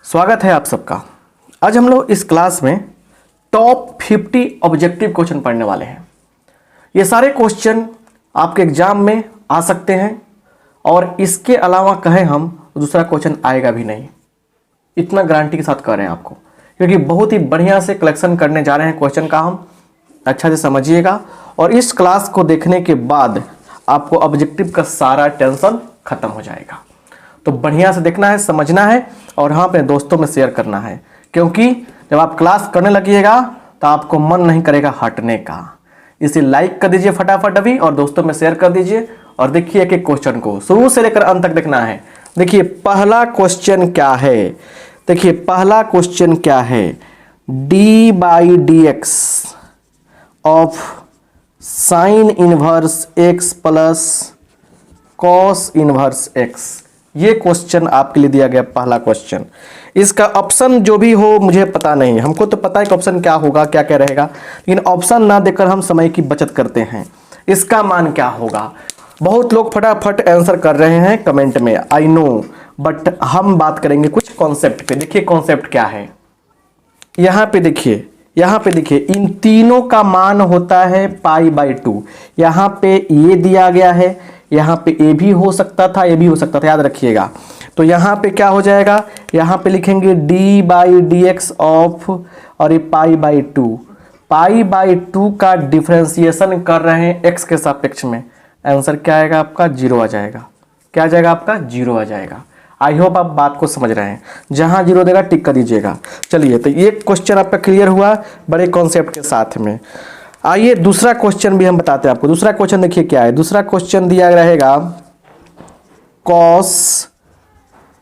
स्वागत है आप सबका। आज हम लोग इस क्लास में टॉप 50 ऑब्जेक्टिव क्वेश्चन पढ़ने वाले हैं। ये सारे क्वेश्चन आपके एग्जाम में आ सकते हैं और इसके अलावा कहें हम दूसरा क्वेश्चन आएगा भी नहीं, इतना गारंटी के साथ कह रहे हैं आपको, क्योंकि बहुत ही बढ़िया से कलेक्शन करने जा रहे हैं क्वेश्चन का। हम अच्छा से समझिएगा और इस क्लास को देखने के बाद आपको ऑब्जेक्टिव का सारा टेंशन खत्म हो जाएगा। तो बढ़िया से देखना है, समझना है और हाँ अपने दोस्तों में शेयर करना है, क्योंकि जब आप क्लास करने लगिएगा तो आपको मन नहीं करेगा हटने का। इसे लाइक कर दीजिए फटाफट अभी और दोस्तों में शेयर कर दीजिए। और देखिए एक एक क्वेश्चन को शुरू से लेकर अंत तक देखना है। देखिए पहला क्वेश्चन क्या है, देखिए पहला क्वेश्चन क्या है, D by D X of sine inverse x plus cos inverse x. ये क्वेश्चन आपके लिए दिया गया पहला क्वेश्चन। इसका ऑप्शन जो भी हो मुझे पता नहीं, हमको तो पता है कि ऑप्शन क्या होगा, क्या क्या रहेगा, लेकिन ऑप्शन ना देकर हम समय की बचत करते हैं। इसका मान क्या होगा? बहुत लोग फटाफट आंसर कर रहे हैं कमेंट में, आई नो, बट हम बात करेंगे कुछ कॉन्सेप्ट पे। देखिए कॉन्सेप्ट क्या है, यहाँ पे देखिए इन तीनों का मान होता है पाई बाई 2। यहाँ पे ये दिया गया है, यहाँ पे ए भी हो सकता था, ये भी हो सकता था, याद रखिएगा। तो यहाँ पे क्या हो जाएगा, यहाँ पे लिखेंगे D by D X of और ये पाई बाई 2। पाई बाई 2 का डिफ्रेंसिएशन कर रहे हैं एक्स के सापेक्ष में। आंसर क्या आएगा आपका? 0 आ जाएगा। क्या आ जाएगा आपका? 0 आ जाएगा। आई होप आप बात को समझ रहे हैं। जहां 0 देगा टिक कर दीजिएगा। चलिए तो ये क्वेश्चन आपका क्लियर हुआ बड़े कॉन्सेप्ट के साथ में। आइए दूसरा क्वेश्चन भी हम बताते हैं आपको। दूसरा क्वेश्चन देखिए क्या है। दूसरा क्वेश्चन दिया रहेगा cos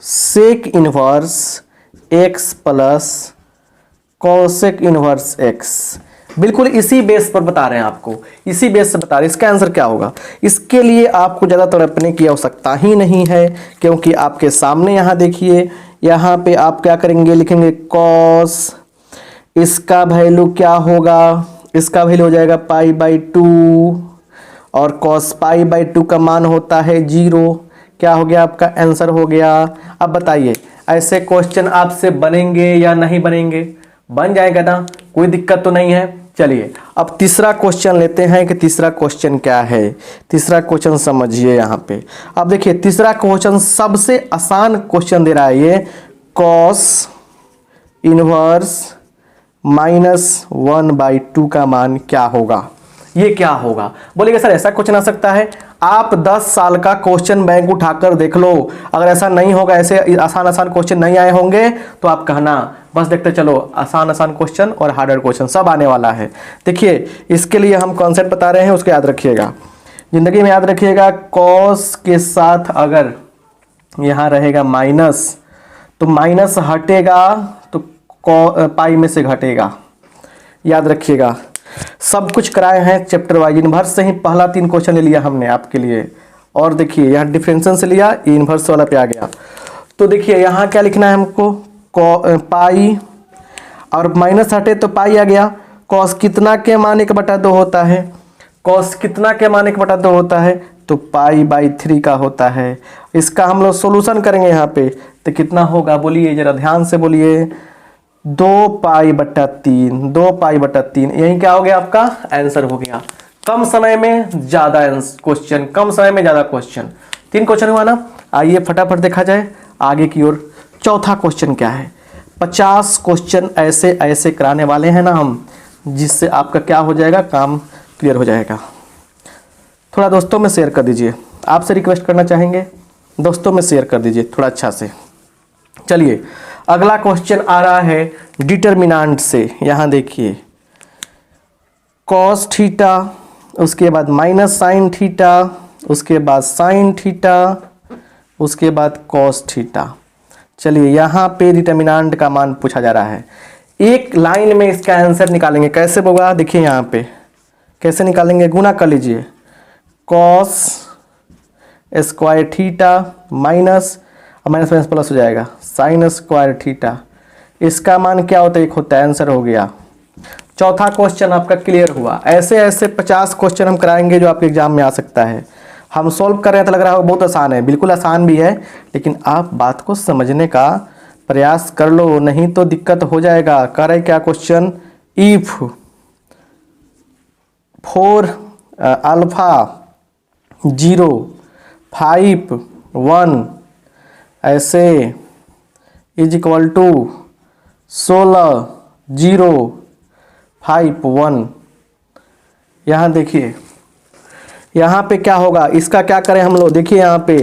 sec inverse x plus cosec inverse x. बिल्कुल इसी बेस पर बता रहे हैं आपको, इसी बेस से बता रहे हैं। इसका आंसर क्या होगा? इसके लिए आपको ज़्यादा तड़पने की आवश्यकता ही नहीं है, क्योंकि आपके सामने यहाँ देखिए, यहाँ पे आप क्या करेंगे, लिखेंगे कॉस, इसका वैल्यू क्या होगा, इसका वैल्यू हो जाएगा पाई बाई 2 और कॉस पाई बाई 2 का मान होता है 0। क्या हो गया आपका? आंसर हो गया। अब बताइए ऐसे क्वेश्चन आपसे बनेंगे या नहीं बनेंगे? बन जाएगा ना, कोई दिक्कत तो नहीं है। चलिए अब तीसरा क्वेश्चन लेते हैं कि तीसरा क्वेश्चन क्या है। तीसरा क्वेश्चन समझिए यहाँ पे। अब देखिए तीसरा क्वेश्चन सबसे आसान क्वेश्चन दे रहा है ये, कॉस इनवर्स -1/2 का मान क्या होगा? ये क्या होगा? बोलेगा सर ऐसा क्वेश्चन आ सकता है? आप 10 साल का क्वेश्चन बैंक उठाकर देख लो, अगर ऐसा नहीं होगा, ऐसे आसान आसान क्वेश्चन नहीं आए होंगे तो आप कहना बस देखते चलो, आसान आसान क्वेश्चन और हार्डर क्वेश्चन सब आने वाला है। देखिए इसके लिए हम कॉन्सेप्ट बता रहे हैं, उसको याद रखिएगा, जिंदगी में याद रखिएगा। कॉस के साथ अगर यहाँ रहेगा माइनस, तो माइनस हटेगा तो पाई में से घटेगा, याद रखिएगा। सब कुछ कराए हैं चैप्टर वाइज, इनवर्स से ही पहला 3 क्वेश्चन ले लिया हमने आपके लिए। और देखिए यहाँ डिफरेंशियल से लिया, इनवर्स वाला पे आ गया। तो देखिए यहाँ क्या लिखना है हमको, पाई और माइनस हटे तो पाई आ गया। कॉस कितना के मान 1/2 होता है, कॉस कितना के मान 1/2 होता है, तो पाई बाई 3 का होता है। इसका हम लोग सोल्यूशन करेंगे यहाँ पे, तो कितना होगा बोलिए जरा ध्यान से बोलिए, 2π/3, 2π/3। यही क्या हो गया आपका? आंसर हो गया। कम समय में ज्यादा क्वेश्चन, कम समय में ज्यादा क्वेश्चन। 3 क्वेश्चन हुआ ना। आइए फटाफट देखा जाए आगे की ओर। चौथा क्वेश्चन क्या है? 50 क्वेश्चन ऐसे ऐसे कराने वाले हैं ना हम, जिससे आपका क्या हो जाएगा, काम क्लियर हो जाएगा। थोड़ा दोस्तों में शेयर कर दीजिए, आपसे रिक्वेस्ट करना चाहेंगे, दोस्तों में शेयर कर दीजिए थोड़ा अच्छा से। चलिए अगला क्वेश्चन आ रहा है डिटर्मिनेंट से। यहाँ देखिए कॉस थीटा, उसके बाद माइनस साइन थीटा, उसके बाद साइन थीटा, उसके बाद कॉस थीटा। चलिए यहाँ पे डिटर्मिनेंट का मान पूछा जा रहा है। एक लाइन में इसका आंसर निकालेंगे, कैसे होगा देखिए यहाँ पे कैसे निकालेंगे, गुना कर लीजिए, cos square theta minus minus minus plus हो जाएगा साइन स्क्वायर थीटा। इसका मान क्या होता है? 1 होता है। आंसर हो गया। चौथा क्वेश्चन आपका क्लियर हुआ। ऐसे ऐसे 50 क्वेश्चन हम कराएंगे जो आपके एग्जाम में आ सकता है। हम सॉल्व कर रहे हैं तो लग रहा है बहुत आसान है, बिल्कुल आसान भी है, लेकिन आप बात को समझने का प्रयास कर लो, नहीं तो दिक्कत हो जाएगा। कह रहे क्या क्वेश्चन, इफ 4 अल्फा 0 5 1 ऐसे इज इक्वल टू 16 0 5 1। यहाँ देखिए, यहाँ पे क्या होगा, इसका क्या करें हम लोग, देखिए यहाँ पे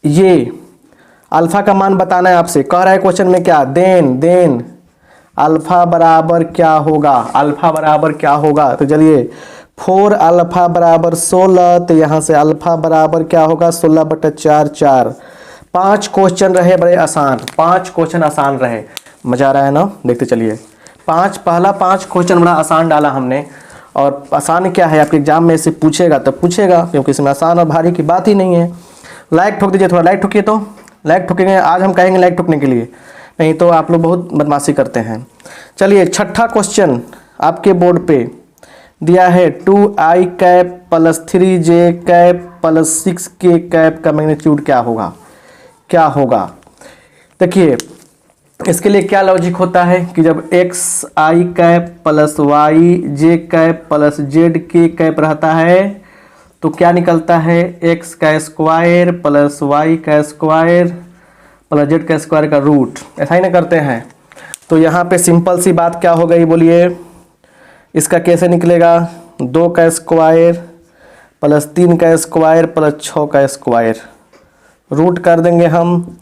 ये अल्फा का मान बताना है आपसे। कह रहा है क्वेश्चन में क्या, देन अल्फा बराबर क्या होगा, अल्फा बराबर क्या होगा। तो चलिए 4 अल्फा बराबर 16, तो यहाँ से अल्फा बराबर क्या होगा 16/4 4। 5 क्वेश्चन रहे बड़े आसान, 5 क्वेश्चन आसान रहे, मजा आ रहा है ना। देखते चलिए, पहला 5 क्वेश्चन बड़ा आसान डाला हमने। और आसान क्या है, आपके एग्जाम में से पूछेगा तब पूछेगा, क्योंकि इसमें आसान और भारी की बात ही नहीं है। लाइक ठोक दीजिए, थोड़ा लाइक ठोकिए, तो लाइक ठोकेंगे, आज हम कहेंगे लाइक ठोकने के लिए, नहीं तो आप लोग बहुत बदमाशी करते हैं। चलिए छठा क्वेश्चन आपके बोर्ड पे दिया है 2i cap plus 3j cap plus 6k cap का मैग्नीट्यूड क्या होगा, क्या होगा। देखिए इसके लिए क्या लॉजिक होता है कि जब xi cap plus yj cap plus zk cap रहता है तो क्या निकलता है, x का स्क्वायर प्लस y का स्क्वायर प्लस z का स्क्वायर का रूट, ऐसा ही ना करते हैं। तो यहाँ पे सिंपल सी बात क्या हो गई बोलिए, इसका कैसे निकलेगा, 2 का स्क्वायर प्लस 3 का स्क्वायर प्लस 6 का स्क्वायर, रूट कर देंगे हम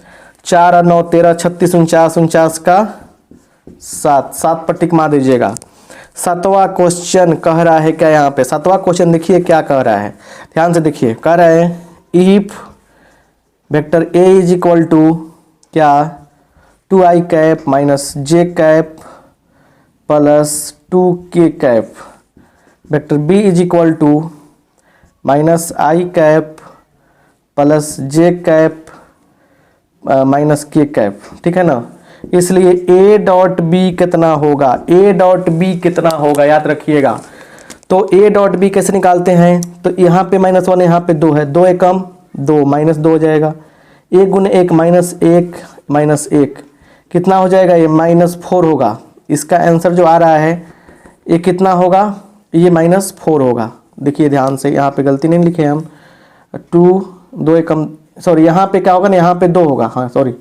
4 और 9 13 36 49 49 का 7 पर टिक मार दीजिएगा। 7वां क्वेश्चन कह रहा है क्या, यहाँ पे 7वां क्वेश्चन देखिए क्या कह रहा है, ध्यान से देखिए। कह रहा है if vector A is equal to क्या 2i cap minus j cap plus 2k cap, vector B is equal to minus i cap plus j cap minus k cap, ठीक है ना। इसलिए a डॉट बी कितना होगा, a dot B कितना होगा याद रखिएगा। तो a डॉट बी कैसे निकालते हैं, तो यहाँ पे -1 यहाँ पे 2 है, 2 एकम 2 -2 हो जाएगा, 1 गुने 1 माइनस 1 कितना हो जाएगा, ये -4 होगा। इसका आंसर जो आ रहा है ये कितना होगा, ये -4 होगा। देखिए ध्यान से, यहाँ पे गलती नहीं लिखे हम, 2 एकम सॉरी यहाँ पे क्या होगा ना, यहाँ पे 2 होगा, हाँ सॉरी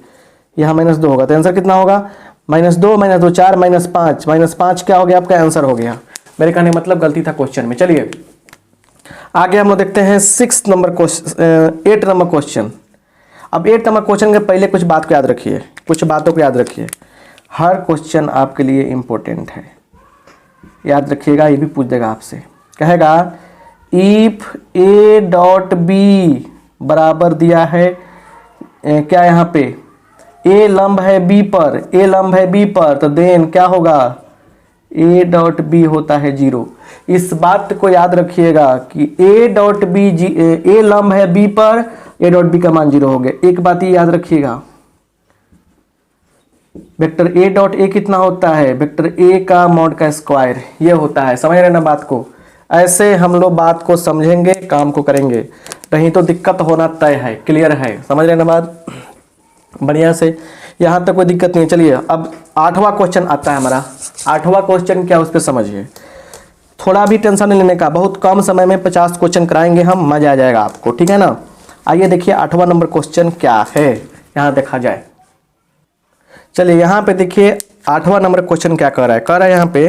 यहाँ -2 होगा, तो आंसर कितना होगा -2 -2 4 -5 क्या हो गया, आपका आंसर हो गया। मेरे कहने का मतलब गलती था क्वेश्चन में। चलिए आगे हम लोग देखते हैं 8 नंबर क्वेश्चन। अब 8 नंबर क्वेश्चन के पहले कुछ बात को याद रखिए, कुछ बातों को याद रखिए। हर क्वेश्चन आपके लिए इम्पोर्टेंट है, याद रखिएगा। ये भी पूछ देगा आपसे, कहेगा इफ ए डॉट बी बराबर दिया है क्या, यहाँ पे ए लंब है बी पर, ए लंब है बी पर, तो देन क्या होगा, ए डॉट बी होता है 0। इस बात को याद रखिएगा कि ए डॉट बी ए लंब है बी पर, ए डॉट बी का मान 0 हो गया। एक बात ये याद रखिएगा, वेक्टर ए डॉट ए कितना होता है, वेक्टर ए का मॉड का स्क्वायर, ये होता है। समझ रहे ना बात को, ऐसे हम लोग बात को समझेंगे, काम को करेंगे, नहीं तो दिक्कत होना तय है। क्लियर है, समझ रहे ना बात बढ़िया से, यहाँ तक कोई दिक्कत नहीं है। चलिए अब 8वां क्वेश्चन आता है हमारा। 8वां क्वेश्चन क्या, उस पर समझिए, थोड़ा भी टेंशन नहीं लेने का, बहुत कम समय में 50 क्वेश्चन कराएंगे हम, मजा आ जाएगा आपको, ठीक है ना। आइए देखिए 8वां नंबर क्वेश्चन क्या है, यहाँ देखा जाए। चलिए यहाँ पे देखिए 8वां नंबर क्वेश्चन क्या कह रहा है यहाँ पे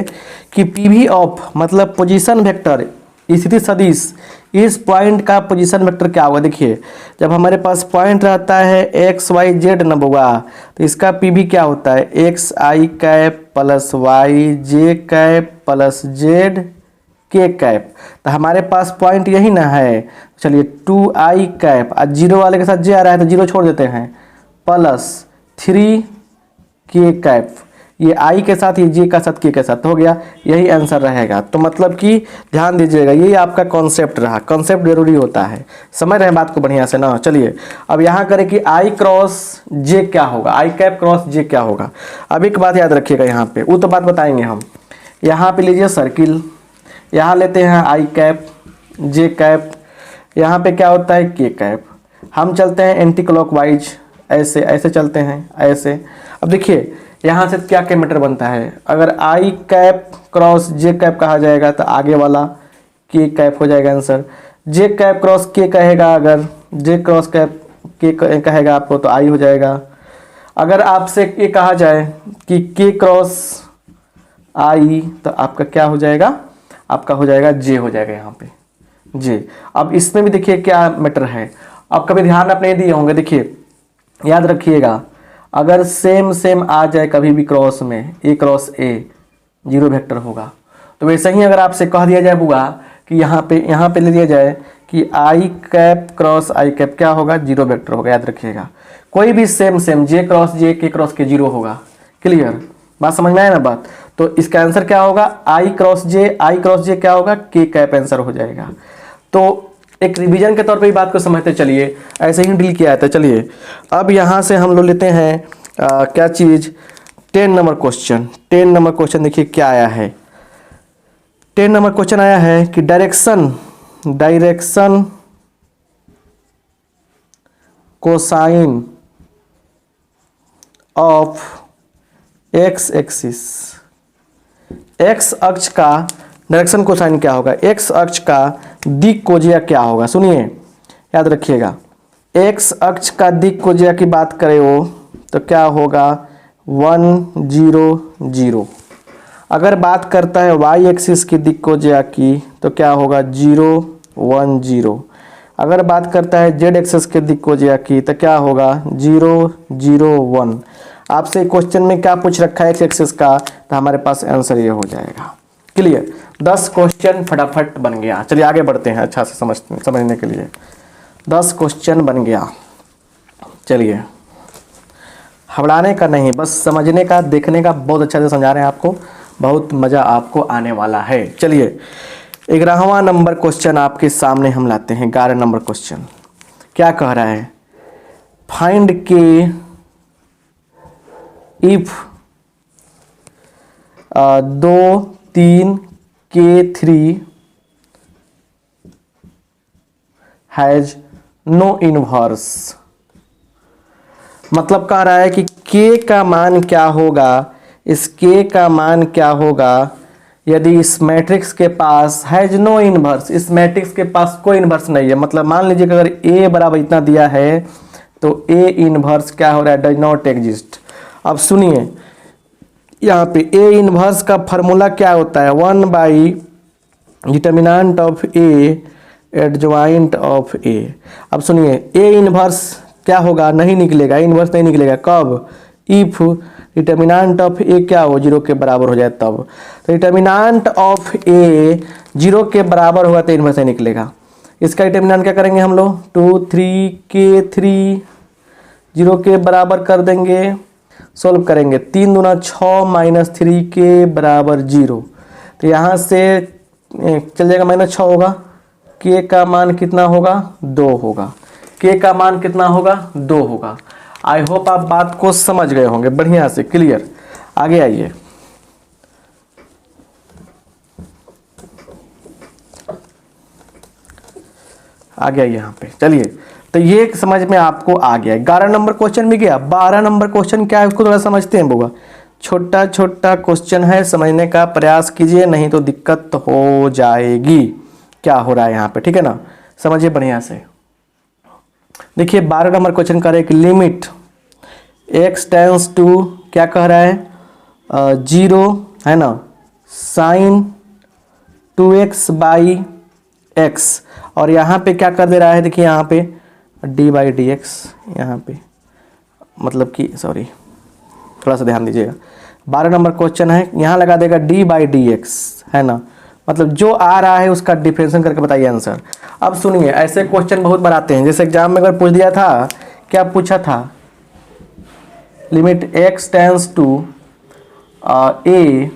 कि पीवी ऑफ मतलब पोजीशन वेक्टर स्थिति सदिश, इस पॉइंट का पोजीशन वेक्टर क्या होगा। देखिए जब हमारे पास पॉइंट रहता है एक्स वाई जेड न होगा, तो इसका पीवी क्या होता है, एक्स आई कैप प्लस वाई जे कैप प्लस जेड के कैप। तो हमारे पास पॉइंट यही ना है। चलिए 2i कैप, आज 0 वाले के साथ जे आ रहा है तो 0 छोड़ देते हैं, प्लस 3k कैप, ये आई के साथ, ये जे का साथ, के साथ हो गया, यही आंसर रहेगा। तो मतलब कि ध्यान दीजिएगा, यही आपका कॉन्सेप्ट रहा, कॉन्सेप्ट जरूरी होता है, समझ रहे हैं बात को बढ़िया से ना। चलिए अब यहाँ करें कि आई क्रॉस जे क्या होगा, आई कैप क्रॉस जे क्या होगा। अब एक बात याद रखिएगा यहाँ पे, वो तो बात बताएंगे हम। यहाँ पे लीजिए सर्किल, यहाँ लेते हैं आई कैप जे कैप, यहाँ पे क्या होता है के कैप। हम चलते हैं एंटी क्लॉकवाइज, ऐसे ऐसे चलते हैं ऐसे। अब देखिए यहाँ से क्या क्या मीटर बनता है, अगर आई कैप क्रॉस जे कैप कहा जाएगा तो आगे वाला के कैप हो जाएगा आंसर। जे कैप क्रॉस के कहेगा, अगर जे क्रॉस कैप के कहेगा आपको तो आई हो जाएगा। अगर आपसे ये कहा जाए कि के क्रॉस आई तो आपका क्या हो जाएगा, आपका हो जाएगा जे हो जाएगा यहाँ पे जे। अब इसमें भी देखिए क्या मीटर है, अब कभी ध्यान अपने दिए होंगे, देखिए याद रखिएगा अगर सेम सेम आ जाए कभी भी क्रॉस में ए क्रॉस ए जीरो वेक्टर होगा। तो वैसे ही अगर आपसे कह दिया जाए बुआ कि यहाँ पे ले लिया जाए कि आई कैप क्रॉस आई कैप क्या होगा, जीरो वेक्टर होगा। याद रखिएगा कोई भी सेम सेम जे क्रॉस जे के क्रॉस के जीरो होगा। क्लियर, बात समझ में आया ना बात। तो इसका आंसर क्या होगा, आई क्रॉस जे क्या होगा, के कैप आंसर हो जाएगा। तो एक रिवीजन के तौर पे बात को समझते चलिए, ऐसे ही डील किया था। चलिए अब यहाँ से हम लोग लेते हैं क्या चीज़, 10 नंबर क्वेश्चन। 10 नंबर क्वेश्चन देखिए क्या आया है। 10 नंबर क्वेश्चन आया है कि direction cosine of x axis, x अक्ष का डायरेक्शन कोसाइन क्या होगा, एक्स अक्ष का दिक् कोजिया क्या होगा। सुनिए याद रखिएगा, एक्स अक्ष का दिक् कोजिया की बात करें वो तो क्या होगा 1 0 0। अगर बात करता है वाई एक्सिस की दिक् कोजिया की तो क्या होगा 0 1 0। अगर बात करता है जेड एक्सिस के दिक् कोजिया की तो क्या होगा 0 0 1। आपसे क्वेश्चन में क्या पूछ रखा है एक्स एक्सिस का, तो हमारे पास आंसर ये हो जाएगा। क्लियर, 10 क्वेश्चन फटाफट बन गया। चलिए आगे बढ़ते हैं अच्छा से समझने के लिए। 10 क्वेश्चन बन गया। चलिए हबड़ाने का नहीं, बस समझने का, देखने का, बहुत अच्छा से समझा रहे हैं आपको, बहुत मज़ा आपको आने वाला है। चलिए 11वां नंबर क्वेश्चन आपके सामने हम लाते हैं। 11 नंबर क्वेश्चन क्या कह रहा है, फाइंड के if 2 3 K3 has no inverse. मतलब कह रहा है कि K का मान क्या होगा, इस K का मान क्या होगा यदि इस मैट्रिक्स के पास हैज नो इनवर्स, इस मैट्रिक्स के पास कोई इनवर्स नहीं है। मतलब मान लीजिए कि अगर A बराबर इतना दिया है तो A इनवर्स क्या हो रहा है, डज नॉट एग्जिस्ट। अब सुनिए यहाँ पे A इनवर्स का फॉर्मूला क्या होता है, 1 by determinant of A adjoint of A। अब सुनिए A इनवर्स क्या होगा, नहीं निकलेगा, इनवर्स नहीं निकलेगा। कब, इफ डिटर्मिनेंट ऑफ A क्या हो, 0 के बराबर हो जाए तब। तो डिटर्मिनेंट ऑफ A 0 के बराबर होगा तो इनवर्स नहीं निकलेगा। इसका डिटर्मिनेंट क्या करेंगे हम लोग, 2 3 K3 0 के बराबर कर देंगे, सोल्व करेंगे। 3 दूना 6 माइनस 3 के बराबर 0। तो यहाँ से चल जाएगा -6 होगा। K का मान कितना होगा, 2 होगा। K का मान कितना होगा, 2 होगा। आई होप आप बात को समझ गए होंगे बढ़िया से। क्लियर, आगे आइए। आगे आइए यहाँ पे। चलिए तो ये समझ में आपको आ गया। 11 नंबर क्वेश्चन भी गया। 12 नंबर क्वेश्चन क्या है उसको थोड़ा समझते हैं बुआ। छोटा छोटा क्वेश्चन है, समझने का प्रयास कीजिए नहीं तो दिक्कत हो जाएगी। क्या हो रहा है यहाँ पे, ठीक है ना, समझिए बढ़िया से। देखिए 12 नंबर क्वेश्चन कर रहे हैं कि लिमिट x टेंस टू क्या कह रहा है 0 है ना, साइन 2x बाई एक्स। और यहाँ पे क्या कर दे रहा है, देखिए यहाँ पे d बाई डी एक्स, यहाँ पे मतलब कि सॉरी थोड़ा सा ध्यान दीजिएगा। 12 नंबर क्वेश्चन है, यहाँ लगा देगा d बाई डी एक्स है ना, मतलब जो आ रहा है उसका डिफरेंशिएशन करके बताइए आंसर। अब सुनिए ऐसे क्वेश्चन बहुत बार आते हैं, जैसे एग्जाम में अगर पूछ दिया था, क्या पूछा था, limit x tends to a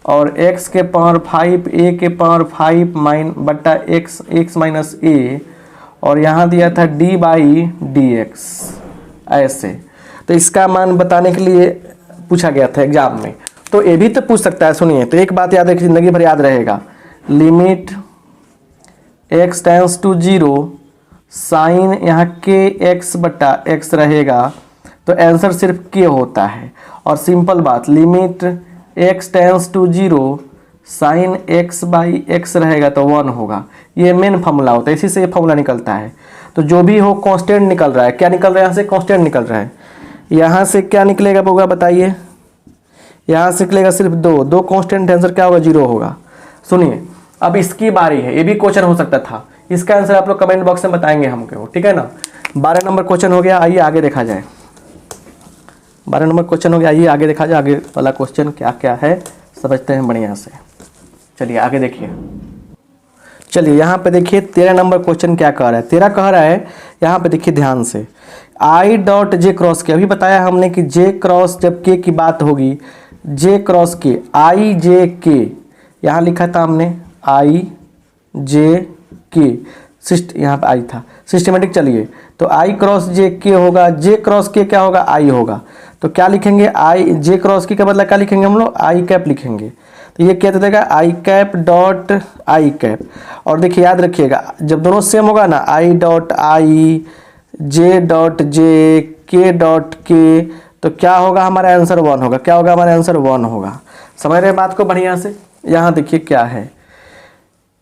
और x के पावर 5 a के पावर 5 बट्टा x माइनस a, और यहाँ दिया था d बाई डी एक्स ऐसे। तो इसका मान बताने के लिए पूछा गया था एग्जाम में, तो ये भी तो पूछ सकता है। सुनिए तो एक बात याद है, जिंदगी भर याद रहेगा, limit x tends to 0 sine यहाँ के एक्स बटा एक्स रहेगा तो आंसर सिर्फ के होता है। और सिंपल बात, limit x tends to 0 sine x by x रहेगा तो 1 होगा। ये मेन फॉर्मूला होता है, इसी से ये फॉर्मूला निकलता है। तो जो भी हो कांस्टेंट निकल रहा है। क्या निकल रहा है यहाँ से? कांस्टेंट निकल रहा है। यहाँ से क्या निकलेगा होगा बताइए? यहाँ से निकलेगा सिर्फ 2 कांस्टेंट, आंसर क्या होगा? 0 होगा। सुनिए अब इसकी बारी है, ये भी क्वेश्चन हो सकता था। इसका आंसर आप लोग कमेंट बॉक्स में बताएंगे हमको, ठीक है ना। 12 नंबर क्वेश्चन हो गया, आइए आगे देखा जाए। 12 नंबर क्वेश्चन हो गया, आइए आगे देखा जाए। आगे वाला क्वेश्चन क्या क्या है समझते हैं बढ़िया से। चलिए आगे देखिए। चलिए यहाँ पे देखिए 13 नंबर क्वेश्चन क्या कह रहा है। 13 कह रहा है, यहाँ पे देखिए ध्यान से, आई डॉट जे क्रॉस के। अभी बताया हमने कि जे क्रॉस जब के की बात होगी, जे क्रॉस के, आई जे के, यहाँ लिखा था हमने आई जे के, यहाँ पे आई था सिस्टमेटिक। चलिए तो आई क्रॉस जे के होगा, जे क्रॉस के क्या होगा? आई होगा। तो क्या लिखेंगे? आई जे क्रॉस के बदला क्या लिखेंगे हम लोग? आई कैप लिखेंगे। तो ये क्या दे देगा? आई कैप डॉट आई कैप। और देखिए याद रखिएगा, जब दोनों सेम होगा ना, I dot I, J dot J, के डॉट के, तो क्या होगा? हमारा आंसर 1 होगा। क्या होगा? हमारा आंसर 1 होगा। समझ रहे बात को बढ़िया से? यहाँ देखिए क्या है,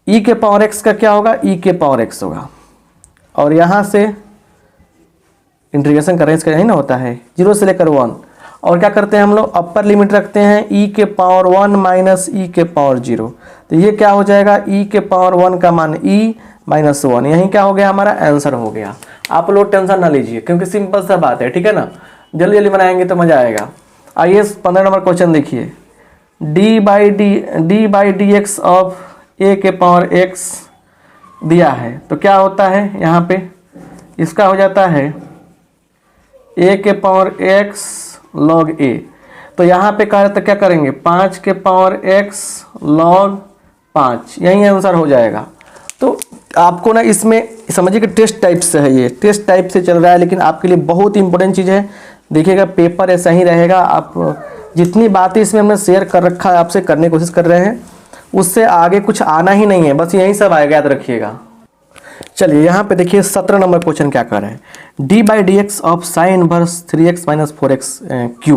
ई के पावर एक्स का क्या होगा? ई के पावर एक्स होगा। और यहाँ से इंटीग्रेशन करें, इसका यही ना होता है 0 से लेकर 1। और क्या करते हैं हम लोग? अपर लिमिट रखते हैं ई के पावर 1 माइनस ई के पावर 0। तो ये क्या हो जाएगा? ई के पावर 1 का मान ई माइनस 1। यही क्या हो गया? हमारा आंसर हो गया। आप लोग टेंशन ना लीजिए, क्योंकि सिंपल सा बात है, ठीक है ना। जल्दी जल्दी बनाएंगे तो मजा आएगा। आइए 15 नंबर क्वेश्चन देखिए। D by D X of A के पावर एक्स दिया है, तो क्या होता है यहाँ पे? इसका हो जाता है ए के पावर एक्स लॉग ए। तो यहाँ पे कह रहे तो क्या करेंगे? 5 के पावर एक्स लॉग 5, यही आंसर हो जाएगा। तो आपको ना इसमें समझिए कि टेस्ट टाइप से है, ये टेस्ट टाइप से चल रहा है, लेकिन आपके लिए बहुत इंपॉर्टेंट चीज़ है। देखिएगा पेपर ऐसा ही रहेगा। आप जितनी बातें इसमें हमने शेयर कर रखा है, आपसे करने की कोशिश कर रहे हैं, उससे आगे कुछ आना ही नहीं है, बस यही सब आएगा, याद रखिएगा। चलिए यहाँ पे देखिए 17 नंबर क्वेश्चन क्या कर रहे हैं। D by D X of sine inverse 3x minus 4x Q.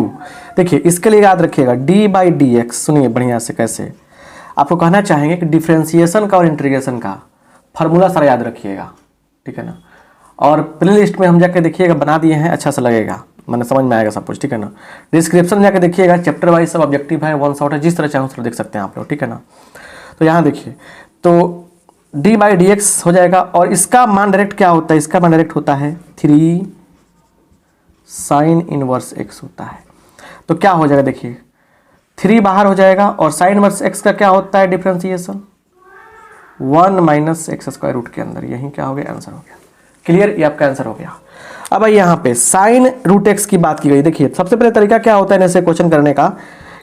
देखिए इसके लिए याद रखिएगा डी बाई डी एक्स। सुनिए बढ़िया से कैसे आपको कहना चाहेंगे कि डिफ्रेंसिएशन का और इंटीग्रेशन का फार्मूला सारा याद रखिएगा, ठीक है ना। और प्ले लिस्ट में हम जाके देखिएगा, बना दिए हैं, अच्छा सा लगेगा, मैंने समझ में आएगा सब कुछ, ठीक है ना। डिस्क्रिप्शन में जाके देखिएगा, चैप्टर वाइज सब ऑब्जेक्टिव है, 1 शॉट है, जिस तरह चाहे उस तरह देख सकते हैं आप लोग, ठीक है ना। तो यहाँ देखिए, तो डी बाई डी एक्स हो जाएगा, और इसका मान डायरेक्ट क्या होता है? इसका मान डायरेक्ट होता है 3 साइन इनवर्स एक्स होता है। तो क्या हो जाएगा? देखिए 3 बाहर हो जाएगा, और साइन इनवर्स एक्स का क्या होता है? Differentiation 1 minus x square root के अंदर। यही क्या हो गया? आंसर हो गया। क्लियर? ये आपका आंसर हो गया। अब यहाँ पे साइन रूट एक्स की बात की गई। देखिए सबसे पहले तरीका क्या होता है ऐसे क्वेश्चन करने का,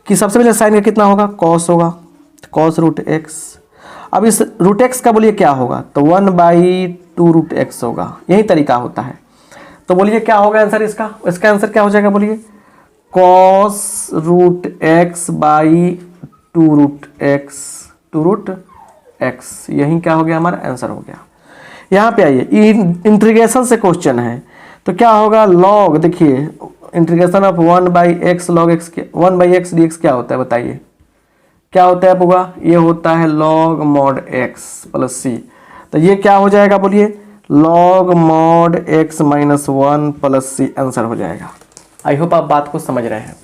कि सबसे पहले साइन का कितना होगा? कॉस होगा, कॉस रूट एक्स। अब इस रूट एक्स का बोलिए क्या होगा? तो 1/2 रूट एक्स होगा। यही तरीका होता है। तो बोलिए क्या होगा आंसर इसका? इसका आंसर क्या हो जाएगा? बोलिए cos root x by 2 root x, 2 root x. यही क्या हो गया? हमारा आंसर हो गया। यहाँ पे आइए, इंटीग्रेशन से क्वेश्चन है, तो क्या होगा? लॉग, देखिए integration of 1/x log x, 1/x dx क्या होता है बताइए? क्या होता है बुआ? ये होता है log mod x plus C. तो ये क्या हो जाएगा? बोलिए log mod x minus 1 plus C. Answer हो जाएगा। आई होप आप बात को समझ रहे हैं।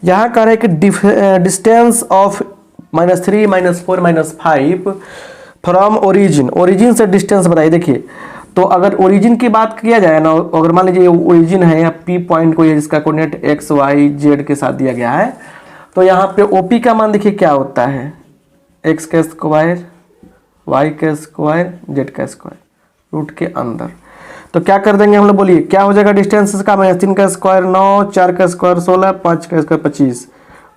यहाँ कह रहे हैं कि डिस्टेंस ऑफ -3 -4 -5 फ्रॉम ओरिजिन से डिस्टेंस बताइए। देखिए तो अगर ओरिजिन की बात किया जाए ना, अगर मान लीजिए ओरिजिन है या पी पॉइंट कोई है जिसका कोऑर्डिनेट एक्स वाई जेड के साथ दिया गया है, तो यहाँ पे ओपी का मान देखिए क्या होता है? एक्स का स्क्वायर, वाई का स्क्वायर, जेड का स्क्वायर रूट के अंदर। तो क्या कर देंगे हम लोग? बोलिए क्या हो जाएगा डिस्टेंस का? 3 का स्क्वायर 9, 4 का स्क्वायर 16, 5 का स्क्वायर 25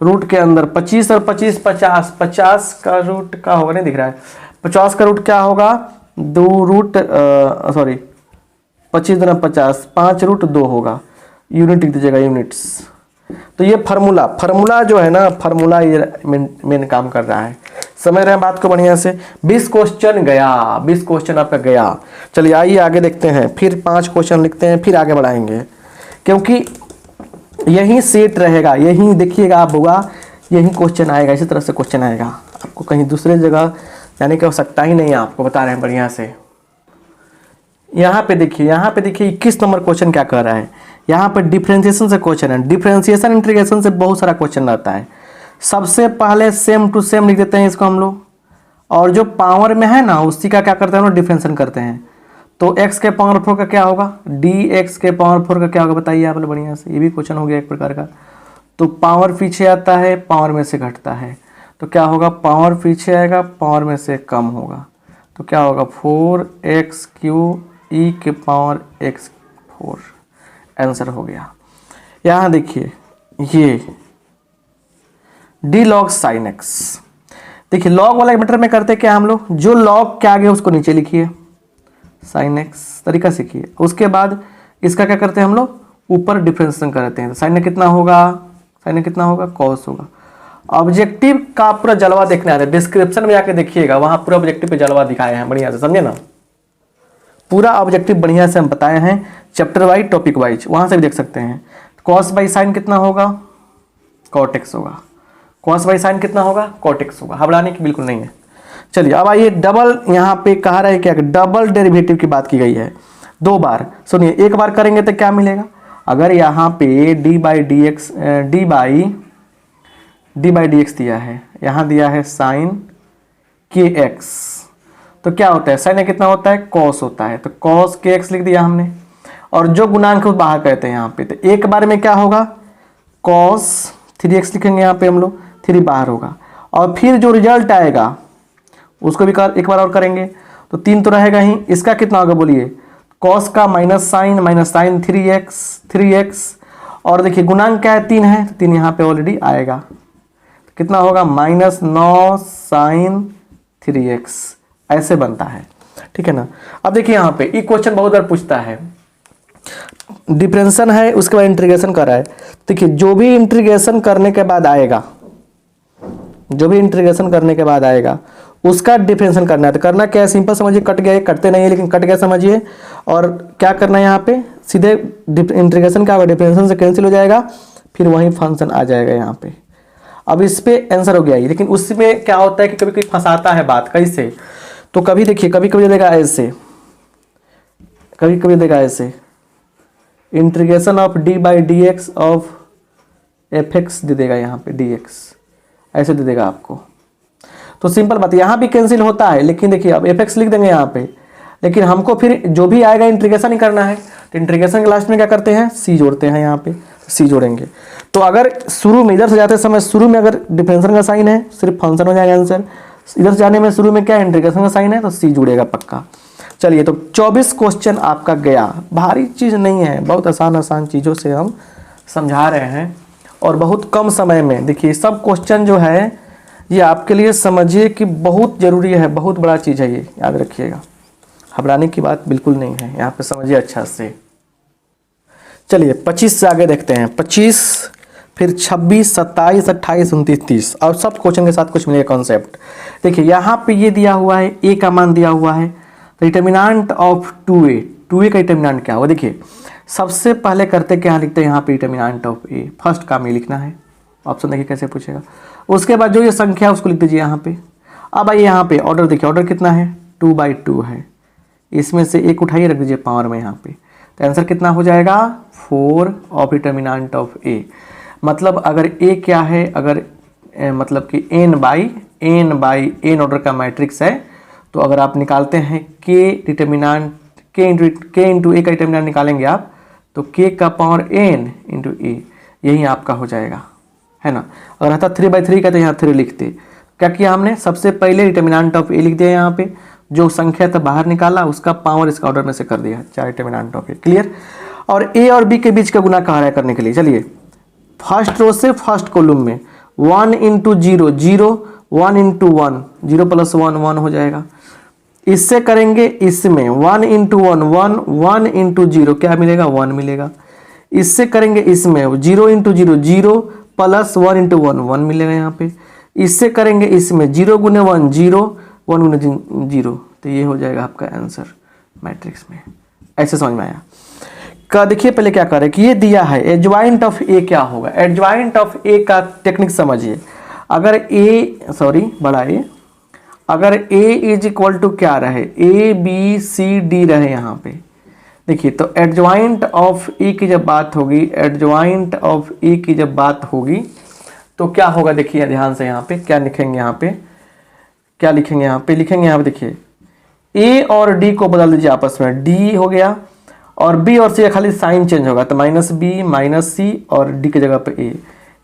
रूट के अंदर। 25 और 25 50, 50 का रूट का होगा, नहीं दिख रहा है, 50 का रूट क्या होगा? 2 रूट 25 दूना 50, 5 रूट 2 होगा। यूनिट लिख दीजिएगा, यूनिट्स। तो ये फार्मूला जो है ना, फार्मूला ये मेन काम कर रहा है। समझ रहे हैं बात को बढ़िया से। 20 क्वेश्चन गया, 20 क्वेश्चन आपका गया। चलिए आइए आगे देखते हैं, फिर 5 क्वेश्चन लिखते हैं, फिर आगे बढ़ाएंगे, क्योंकि यही सेट रहेगा, यही देखिएगा आप होगा, यही क्वेश्चन आएगा, इसी तरह से क्वेश्चन आएगा। आपको कहीं दूसरे जगह जाने की आवश्यकता ही नहीं है, आपको बता रहे हैं बढ़िया से। यहाँ पे देखिए, यहाँ पे देखिए 21 नंबर क्वेश्चन क्या कर रहा है। यहाँ पे डिफरेंशिएशन से क्वेश्चन है, डिफरेंशिएशन इंटीग्रेशन से बहुत सारा क्वेश्चन रहता है। सबसे पहले सेम टू सेम लिख देते हैं इसको हम लोग, और जो पावर में है ना उसी का क्या करते हैं हम लोग, डिफरेंशिएशन करते हैं। तो x के पावर 4 का क्या होगा, dx के पावर 4 का क्या होगा बताइए आप लोग बढ़िया से। ये भी क्वेश्चन हो गया एक प्रकार का। तो पावर पीछे आता है, पावर में से घटता है, तो क्या होगा, पावर पीछे आएगा, पावर में से कम होगा, तो क्या होगा 4x³ e के पावर x4। आंसर हो गया। यहाँ देखिए ये d log sin x, देखिए लॉग वाला मैटर में करते क्या हम लोग, जो लॉग के आगे उसको नीचे लिखिए, sin x तरीका सीखिए। उसके बाद इसका क्या करते हैं हम लोग, ऊपर डिफरेंशिएशन करते हैं। तो साइन में कितना होगा, साइन में कितना होगा, कॉस होगा। ऑब्जेक्टिव का पूरा जलवा देखने आ रहा है, डिस्क्रिप्शन में जाके देखिएगा, वहां पूरा ऑब्जेक्टिव पे जलवा दिखाए हैं बढ़िया से, समझे ना। पूरा ऑब्जेक्टिव बढ़िया से हम बताए हैं, चैप्टर वाइज टॉपिक वाइज, वहां से भी देख सकते हैं। कॉस बाई साइन कितना होगा, कॉट एक्स होगा। कॉस बाई साइन कितना होगा, कॉट एक्स होगा। घबराने की बिल्कुल नहीं है। चलिए अब आइए, डबल यहाँ पे कहा रहा है क्या, डबल डेरिवेटिव की बात की गई है 2 बार। सुनिए, एक बार करेंगे तो क्या मिलेगा, अगर यहाँ पे डी बाई डी एक्स दिया है, यहाँ दिया है साइन के एक्स, तो क्या होता है, साइन कितना होता है, कॉस होता है, तो कॉस के एक्स लिख दिया हमने। और जो गुणांक को बाहर कहते हैं यहाँ पे, तो एक बार में क्या होगा, कॉस 3x लिखेंगे यहाँ पे हम लोग, 3 बाहर होगा। और फिर जो रिजल्ट आएगा उसको भी एक बार और करेंगे, तो 3 तो रहेगा ही। इसका कितना होगा बोलिए, कॉस का माइनस साइन 3x, और देखिए गुणांक क्या है, 3 है, तो 3 यहाँ पे ऑलरेडी आएगा, तो कितना होगा, -9 sin 3x, ऐसे बनता है, ठीक है ना। अब देखिए यहाँ पे ये क्वेश्चन बहुत बार पूछता है, डिफरेंशिएशन है, उसके बाद इंटीग्रेशन कर रहा है। देखिए जो भी इंटीग्रेशन करने के बाद आएगा, जो भी इंटीग्रेशन करने के बाद आएगा उसका डिफरेंशिएशन करना है। तो करना क्या है, सिंपल समझिए, कट गया, कटते नहीं है लेकिन कट गया समझिए। और क्या करना है यहाँ पे, सीधे इंटीग्रेशन क्या होगा, डिफरेंशिएशन से कैंसिल हो जाएगा, फिर वही फंक्शन आ जाएगा यहाँ पे। अब इस पे आंसर हो गया ये, लेकिन उसमें क्या होता है कि कभी कभी फंसाता है बात, कैसे, तो कभी देखिए, कभी कभी देगा ऐसे, कभी कभी देगा ऐसे, integration of D by D X of F X दे देगा यहाँ पे, डी एक्स ऐसे दे देगा आपको। तो सिंपल बात, यहाँ भी कैंसिल होता है, लेकिन देखिए अब एफ एक्स लिख देंगे यहाँ पे, लेकिन हमको फिर जो भी आएगा इंटीग्रेशन ही करना है। तो इंटीग्रेशन के लास्ट में क्या करते हैं, सी जोड़ते हैं, यहाँ पे सी जोड़ेंगे। तो अगर शुरू में इधर से जाते समय शुरू में अगर डिफरेंशिएशन का साइन है, सिर्फ फंक्शन हो जाएगा आंसर। इधर से जाने में शुरू में क्या है, इंटीग्रेशन का साइन है, तो सी जुड़ेगा पक्का। चलिए, तो 24 क्वेश्चन आपका गया। भारी चीज़ नहीं है, बहुत आसान चीज़ों से हम समझा रहे हैं, और बहुत कम समय में। देखिए सब क्वेश्चन जो है ये आपके लिए समझिए कि बहुत ज़रूरी है, बहुत बड़ा चीज़ है ये, याद रखिएगा, घबराने की बात बिल्कुल नहीं है, यहाँ पे समझिए अच्छा से। चलिए 25 से आगे देखते हैं, 25 फिर 26, 27, 28, 29, 30, और सब क्वेश्चन के साथ कुछ मिलेगा कॉन्सेप्ट। देखिए यहाँ पे ये दिया हुआ है, ए का मान दिया हुआ है, डिटर्मिनेंट ऑफ 2a, 2a का डिटर्मिनेंट क्या होगा। देखिए सबसे पहले करते क्या लिखते हैं यहाँ पे, डिटर्मिनेंट ऑफ ए, फर्स्ट काम ये लिखना है, ऑप्शन देखिए कैसे पूछेगा। उसके बाद जो ये संख्या है उसको लिख दीजिए यहाँ पे। अब आइए यहाँ पे ऑर्डर देखिए, ऑर्डर कितना है, 2/2 है, इसमें से एक उठाइए रख दीजिए पावर में यहाँ पे, तो आंसर कितना हो जाएगा, 4 ऑफ डिटर्मिनेंट ऑफ ए। मतलब अगर ए क्या है, अगर मतलब कि n बाई n ऑर्डर का मैट्रिक्स है, तो अगर आप निकालते हैं k डिटर्मिनेंट, k इंटू ए का डिटर्मिनेंट निकालेंगे आप, तो k का पावर n इंटू ए, यही आपका हो जाएगा, है ना। अगर रहता 3/3 का तो यहाँ 3 लिखते। क्या किया हमने, सबसे पहले डिटर्मिनेंट ऑफ ए लिख दिया यहाँ पे, जो संख्या था बाहर निकाला, उसका पावर इसका ऑर्डर में से कर दिया, 4 डिटर्मिनेंट ऑफ ए, क्लियर। और ए और बी के बीच का गुना कहा है करने के लिए। चलिए फर्स्ट रो से फर्स्ट कॉलम में 1 इंटू 0 0, 1 इंटू 1 0 प्लस 1 1 हो जाएगा। इससे करेंगे इसमें 1 इंटू 1 1, 1 इंटू 0 क्या मिलेगा, 1 मिलेगा। इससे करेंगे इसमें 0 इंटू 0 0 प्लस 1 इंटू 1 1 मिलेगा यहाँ पे। इससे करेंगे इसमें 0 गुने 1 0, 1 गुने 0, तो ये हो जाएगा आपका आंसर मैट्रिक्स में। ऐसे समझ में आया का? देखिए पहले क्या करें कि ये दिया है एडजॉइंट ऑफ ए क्या होगा, एडजॉइंट ऑफ ए का टेक्निक समझिए। अगर बड़ा ए, अगर a इज इक्वल टू क्या रहे, ए बी सी डी रहे यहाँ पे, देखिए तो एडजॉइंट ऑफ ए की जब बात होगी, एडजॉइंट ऑफ ए की जब बात होगी तो क्या होगा, देखिए ध्यान से यहाँ पे क्या लिखेंगे, यहाँ पे क्या लिखेंगे, यहाँ पे लिखेंगे, यहाँ पे देखिए a और d को बदल दीजिए आपस में, d हो गया और b और c का खाली साइन चेंज होगा, तो -b -c और d की जगह पे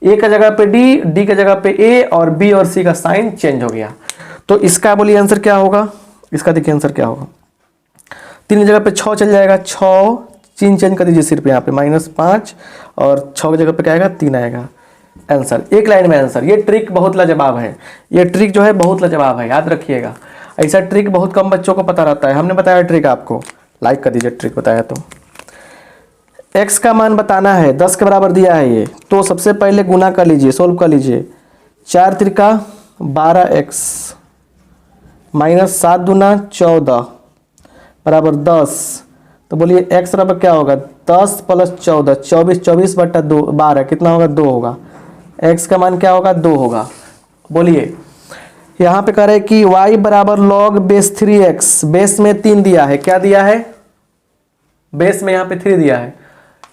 a का जगह पे d की जगह पे a और b और c का साइन चेंज हो गया। तो इसका बोलिए आंसर क्या होगा, इसका देखिए आंसर क्या होगा, 3 की जगह पे 6 चल जाएगा, 6 चिन्ह चेंज कर दीजिए सिर्फ यहाँ पे -5 और 6 की जगह पे क्या आएगा 3 आएगा आंसर, एक लाइन में आंसर। ये ट्रिक बहुत लाजवाब है, ये ट्रिक जो है बहुत लाजवाब है, याद रखिएगा। ऐसा ट्रिक बहुत कम बच्चों को पता रहता है, हमने बताया ट्रिक आपको, लाइक कर दीजिए ट्रिक बताया तो। x का मान बताना है, 10 के बराबर दिया है ये, तो सबसे पहले गुना कर लीजिए, सोल्व कर लीजिए, 4 त्रिका 12x -7 दूना 14 बराबर 10, तो बोलिए x बराबर क्या होगा, 10 + 14 24, 24 बटा 2 12 कितना होगा, 2 होगा। x का मान क्या होगा, 2 होगा। बोलिए यहाँ पे कह रहे हैं कि y बराबर log बेस 3x, बेस में 3 दिया है, क्या दिया है, बेस में यहाँ पे 3 दिया है,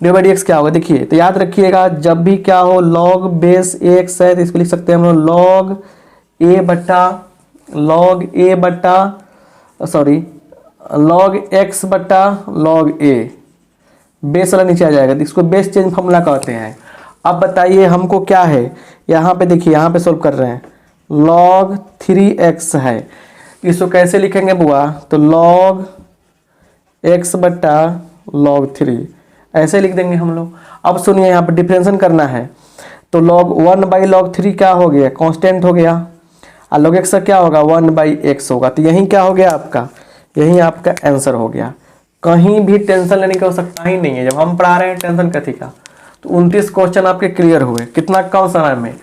/x क्या होगा, देखिए तो याद रखिएगा जब भी क्या हो log बेस x है तो इसको लिख सकते हैं हम लोग log x बटा log a, बेस वाला नीचे आ जाएगा, इसको बेस चेंज फॉर्मूला कहते हैं। अब बताइए हमको क्या है, यहाँ पे देखिए, यहाँ पे सोल्व कर रहे हैं, log 3x है, इसको कैसे लिखेंगे बुआ, तो log x बटा log 3 ऐसे लिख देंगे हम लोग। अब सुनिए यहाँ पे डिफरेंशिएशन करना है, तो log 1/log 3 क्या हो गया, कांस्टेंट हो गया, और log x का क्या होगा 1/x होगा, तो यही क्या हो गया आपका, यही आपका आंसर हो गया। कहीं भी टेंशन लेने की आवश्यकता ही नहीं है, जब हम पढ़ा रहे हैं टेंशन कथी का। तो 29 क्वेश्चन आपके क्लियर हुए, कितना कम समय में।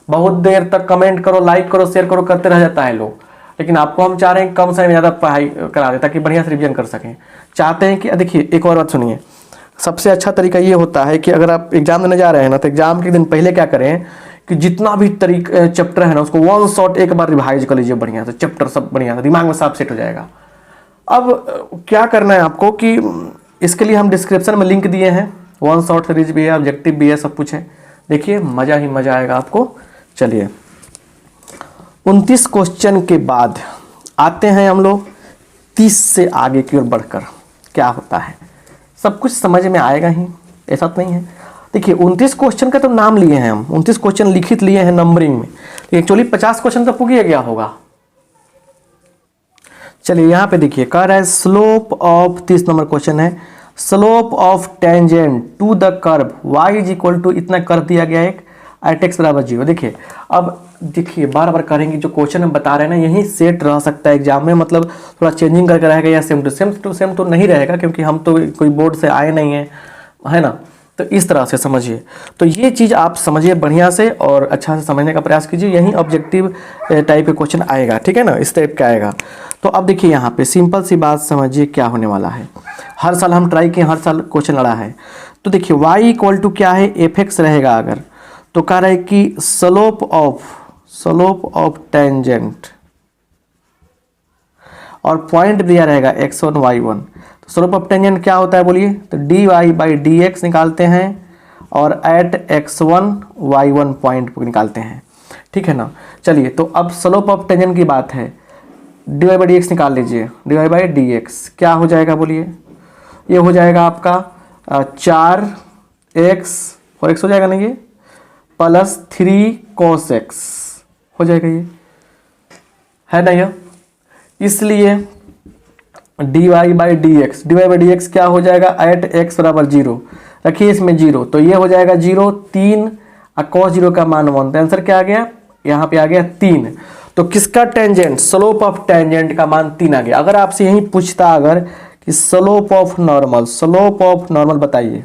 बहुत देर तक कमेंट करो, लाइक करो, शेयर करो करते रह जाता है लोग, लेकिन आपको हम चाह रहे हैं कम समय में ज़्यादा पढ़ाई करा दें ताकि बढ़िया से रिवीजन कर सकें। चाहते हैं कि देखिए एक और बात सुनिए, सबसे अच्छा तरीका ये होता है कि अगर आप एग्जाम देने जा रहे हैं ना, तो एग्जाम के दिन पहले क्या करें कि जितना भी चैप्टर है ना उसको 1 शॉट एक बार रिवाइज कर लीजिए बढ़िया से, चैप्टर सब बढ़िया से दिमाग में साफ सेट हो जाएगा। अब क्या करना है आपको कि इसके लिए हम डिस्क्रिप्शन में लिंक दिए हैं, 1 शॉट सीरीज भी है, ऑब्जेक्टिव भी है, सब कुछ है, देखिए मज़ा ही मज़ा आएगा आपको। चलिए 29 क्वेश्चन के बाद आते हैं हम लोग 30 से आगे की ओर बढ़कर, क्या होता है सब कुछ समझ में आएगा ही, ऐसा तो नहीं है। देखिए 29 क्वेश्चन का तो नाम लिए हैं हम, 29 क्वेश्चन लिखित लिए हैं नंबरिंग में, एक्चुअली 50 क्वेश्चन तो पुगिया गया होगा। चलिए यहाँ पे देखिए कह रहा है स्लोप ऑफ, 30 नंबर क्वेश्चन है, slope of tangent to the curve y is equal to इतना कर दिया गया एक एट x बराबर 0। देखिए अब देखिए बार बार करेंगे, जो क्वेश्चन हम बता रहे हैं ना यही सेट रह सकता है एग्जाम में, मतलब थोड़ा चेंजिंग करके रहेगा या सेम टू नहीं रहेगा, क्योंकि हम तो कोई बोर्ड से आए नहीं हैं, है ना। तो इस तरह से समझिए, तो ये चीज़ आप समझिए बढ़िया से और अच्छा से समझने का प्रयास कीजिए, यही ऑब्जेक्टिव टाइप के क्वेश्चन आएगा, ठीक है ना, इस टाइप का आएगा। तो अब देखिए यहाँ पे सिंपल सी बात समझिए क्या होने वाला है, हर साल हम ट्राई किए, हर साल क्वेश्चन लड़ा है। तो देखिए y इक्वल टू क्या है, f(x) रहेगा अगर, तो कह रहा है कि स्लोप ऑफ टेंजेंट और पॉइंट दिया रहेगा x1 y1, तो स्लोप ऑफ टेंजेंट क्या होता है बोलिए, तो dy/dx निकालते हैं और एट x1 y1 पॉइंट को निकालते हैं, ठीक है ना। चलिए तो अब स्लोप ऑफ टेंजेंट की बात है, dy/dx निकाल लीजिए, dy/dx क्या हो जाएगा बोलिए, ये हो जाएगा आपका 4x और x हो जाएगा ना, ये प्लस 3 cos x हो जाएगा, ये है ना ये। इसलिए dy/dx क्या हो जाएगा एट x बराबर 0, रखिए इसमें 0, तो ये हो जाएगा 0 3 और cos 0 का मान 1, तो आंसर क्या आ गया, यहाँ पे आ गया 3। तो किसका टेंजेंट, स्लोप ऑफ टेंजेंट का मान 3 आ गया। अगर आपसे यही पूछता अगर कि स्लोप ऑफ नॉर्मल बताइए,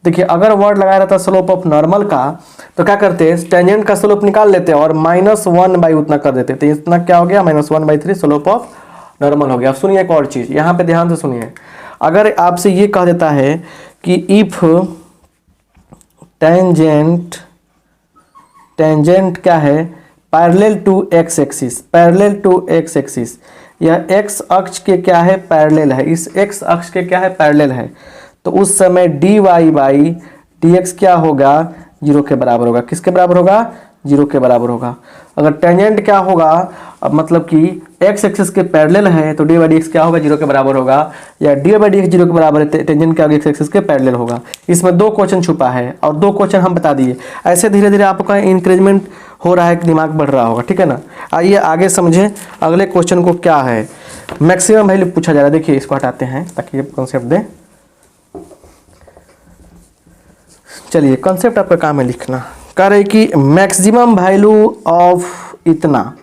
देखिए अगर वर्ड लगाया रहता स्लोप ऑफ नॉर्मल का तो क्या करते हैं, टेंजेंट का स्लोप निकाल लेते हैं और -1 उतना कर देते, तो इतना क्या हो गया, -1/3 स्लोप ऑफ नॉर्मल हो गया। अब सुनिए एक और चीज़, यहाँ पे ध्यान से सुनिए। अगर आपसे ये कह देता है कि इफ टेंजेंट क्या है, पैरेलल टू एक्स एक्सिस, यह एक्स अक्ष के क्या है, पैरेलल है, इस एक्स अक्ष के क्या है, पैरेलल है, तो उस समय dy/dx क्या होगा, 0 के बराबर होगा। किसके बराबर होगा, 0 के बराबर होगा। अगर टेंजेंट क्या होगा, अब मतलब कि एक्स एक्सिस के पैरेलल है तो dy/dx क्या होगा, 0 के बराबर होगा, या dy/dx 0 के बराबर है, टेंजेंट क्या होगा, एक्स एक्सिस के पैरेलल होगा। इसमें 2 क्वेश्चन छुपा है और 2 क्वेश्चन हम बता दिए। ऐसे धीरे धीरे आपका इंक्रीजमेंट हो रहा है, दिमाग बढ़ रहा होगा, ठीक है ना। आइए आगे समझें अगले क्वेश्चन को क्या है, मैक्सिमम वैल्यू पूछा जा रहा है। देखिए इसको हटाते हैं ताकि ये कॉन्सेप्ट दें। चलिए कॉन्सेप्ट आपका काम है लिखना। कह रहे कि मैक्सिमम वैल्यू ऑफ इतना,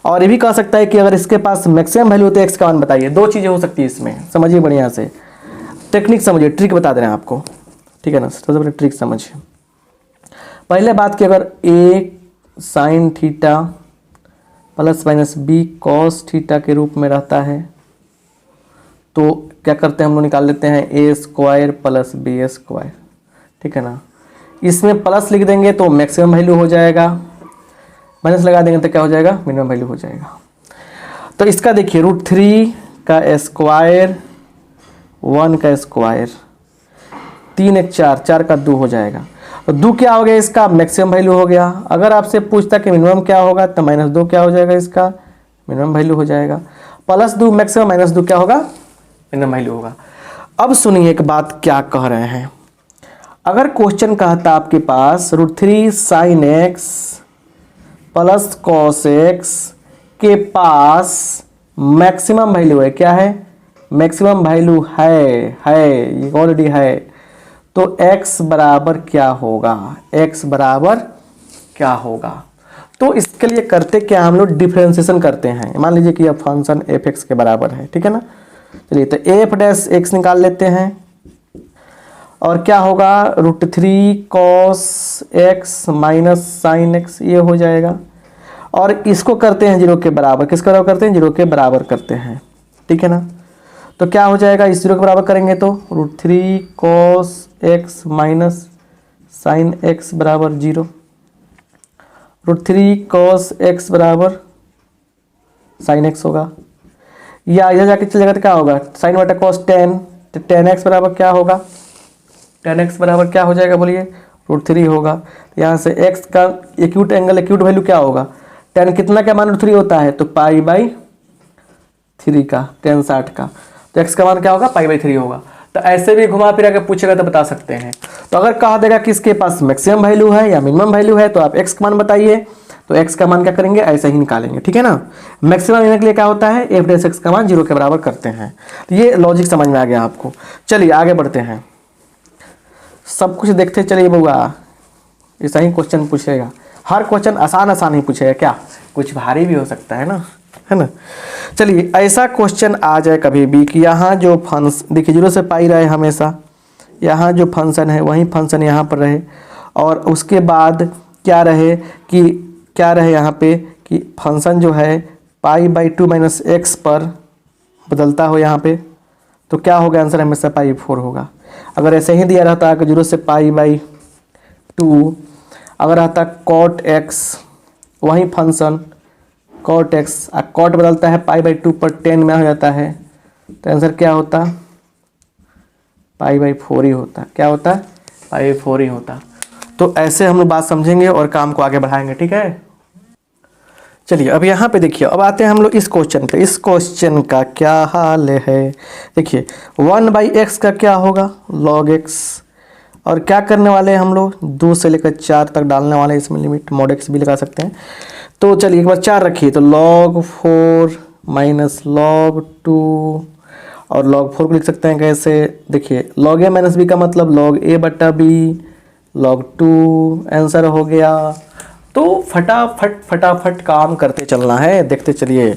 और ये भी कह सकता है कि अगर इसके पास मैक्सिमम वैल्यू होते एक्स का मान बताइए। 2 चीज़ें हो सकती है इसमें, समझिए बढ़िया से, टेक्निक समझिए, ट्रिक बता दे रहे हैं आपको, ठीक है ना। सबसे पहले ट्रिक समझिए। पहले बात की, अगर a sin theta ± b cos theta के रूप में रहता है तो क्या करते हैं हम लोग, निकाल लेते हैं a² + b², ठीक है ना। इसमें प्लस लिख देंगे तो मैक्सिमम वैल्यू हो जाएगा, माइनस लगा देंगे तो क्या हो जाएगा, मिनिमम वैल्यू हो जाएगा। तो इसका देखिए √3 का स्क्वायर 1 का स्क्वायर 3 1 4 4 का 2 हो जाएगा। तो 2 क्या हो गया, इसका मैक्सिमम वैल्यू हो गया। अगर आपसे पूछता कि मिनिमम क्या होगा तो -2 क्या हो जाएगा, इसका मिनिमम वैल्यू हो जाएगा। +2 मैक्सिमम, -2 क्या होगा, मिनिमम वैल्यू होगा। अब सुनिए एक बात क्या कह रहे हैं। अगर क्वेश्चन कहता आपके पास √3 sin x + cos x के पास मैक्सिमम वैल्यू है, क्या है, मैक्सिमम वैल्यू है ये ऑलरेडी है, तो x बराबर क्या होगा, x बराबर क्या होगा। तो इसके लिए करते क्या, हम लोग डिफरेंशिएशन करते हैं। मान लीजिए कि यह फंक्शन f(x) के बराबर है, ठीक है ना। चलिए तो f' निकाल लेते हैं और क्या होगा, √3 cos x - sin x ये हो जाएगा। और इसको करते हैं 0 के बराबर, किसके बराबर करते हैं, 0 के बराबर करते हैं, ठीक है ना। तो क्या हो जाएगा, इस 0 के बराबर करेंगे तो √3 cos x - sin x बराबर 0, √3 cos x बराबर sin x होगा, या इधर जाके चल जाएगा तो क्या होगा, sin बटा cos 10, तो 10x बराबर क्या होगा, 10x बराबर क्या हो जाएगा बोलिए, √3 होगा। तो यहाँ से x का एक्यूट एंगल, एक्यूट वैल्यू क्या होगा, 10 कितना का मान √3 होता है, तो π/3 का, 10 60 का, तो x का मान क्या होगा, π/3 होगा। तो ऐसे भी घुमा फिरा के पूछेगा तो बता सकते हैं। तो अगर कहा देगा कि इसके पास मैक्सिमम वैल्यू है या मिनिमम वैल्यू है तो आप x का मान बताइए, तो x का मान क्या करेंगे, ऐसे ही निकालेंगे, ठीक है ना। मैक्सिमम लेने के लिए क्या होता है, f' का मान 0 के बराबर करते हैं। तो ये लॉजिक समझ में आ गया आपको। चलिए आगे बढ़ते हैं, सब कुछ देखते चलिए बउआ, ऐसा ही क्वेश्चन पूछेगा। हर क्वेश्चन आसान ही पूछेगा क्या, कुछ भारी भी हो सकता है ना। चलिए ऐसा क्वेश्चन आ जाए कभी भी कि यहाँ जो फंक्शन देखिए 0 से पाई रहे हमेशा, यहाँ जो फंक्शन है वही फंक्शन यहाँ पर रहे, और उसके बाद क्या रहे यहाँ पे कि फंक्शन जो है π/2 - x पर बदलता हो यहाँ पे, तो क्या होगा, आंसर हमेशा π/4 होगा। अगर ऐसे ही दिया रहता कि 0 से π/2, अगर रहता cot x, वही फंक्शन cot x, cot बदलता है π/2 पर 10 में हो जाता है, तो आंसर क्या होता, π/4 ही होता। क्या होता, π/4 ही होता। तो ऐसे हम लोग बात समझेंगे और काम को आगे बढ़ाएंगे, ठीक है। चलिए अब यहाँ पे देखिए, अब आते हैं हम लोग इस क्वेश्चन पे। इस क्वेश्चन का क्या हाल है, देखिए 1/x का क्या होगा, log x, और क्या करने वाले हैं हम लोग, 2 से लेकर 4 तक डालने वाले हैं, इसमें लिमिट mod x भी लगा सकते हैं। तो चलिए एक बार 4 रखिए, तो log 4 - log 2, और log 4 को लिख सकते हैं कैसे, देखिए log a - b का मतलब log a/b log 2, आंसर हो गया। तो फटाफट काम करते चलना है, देखते चलिए।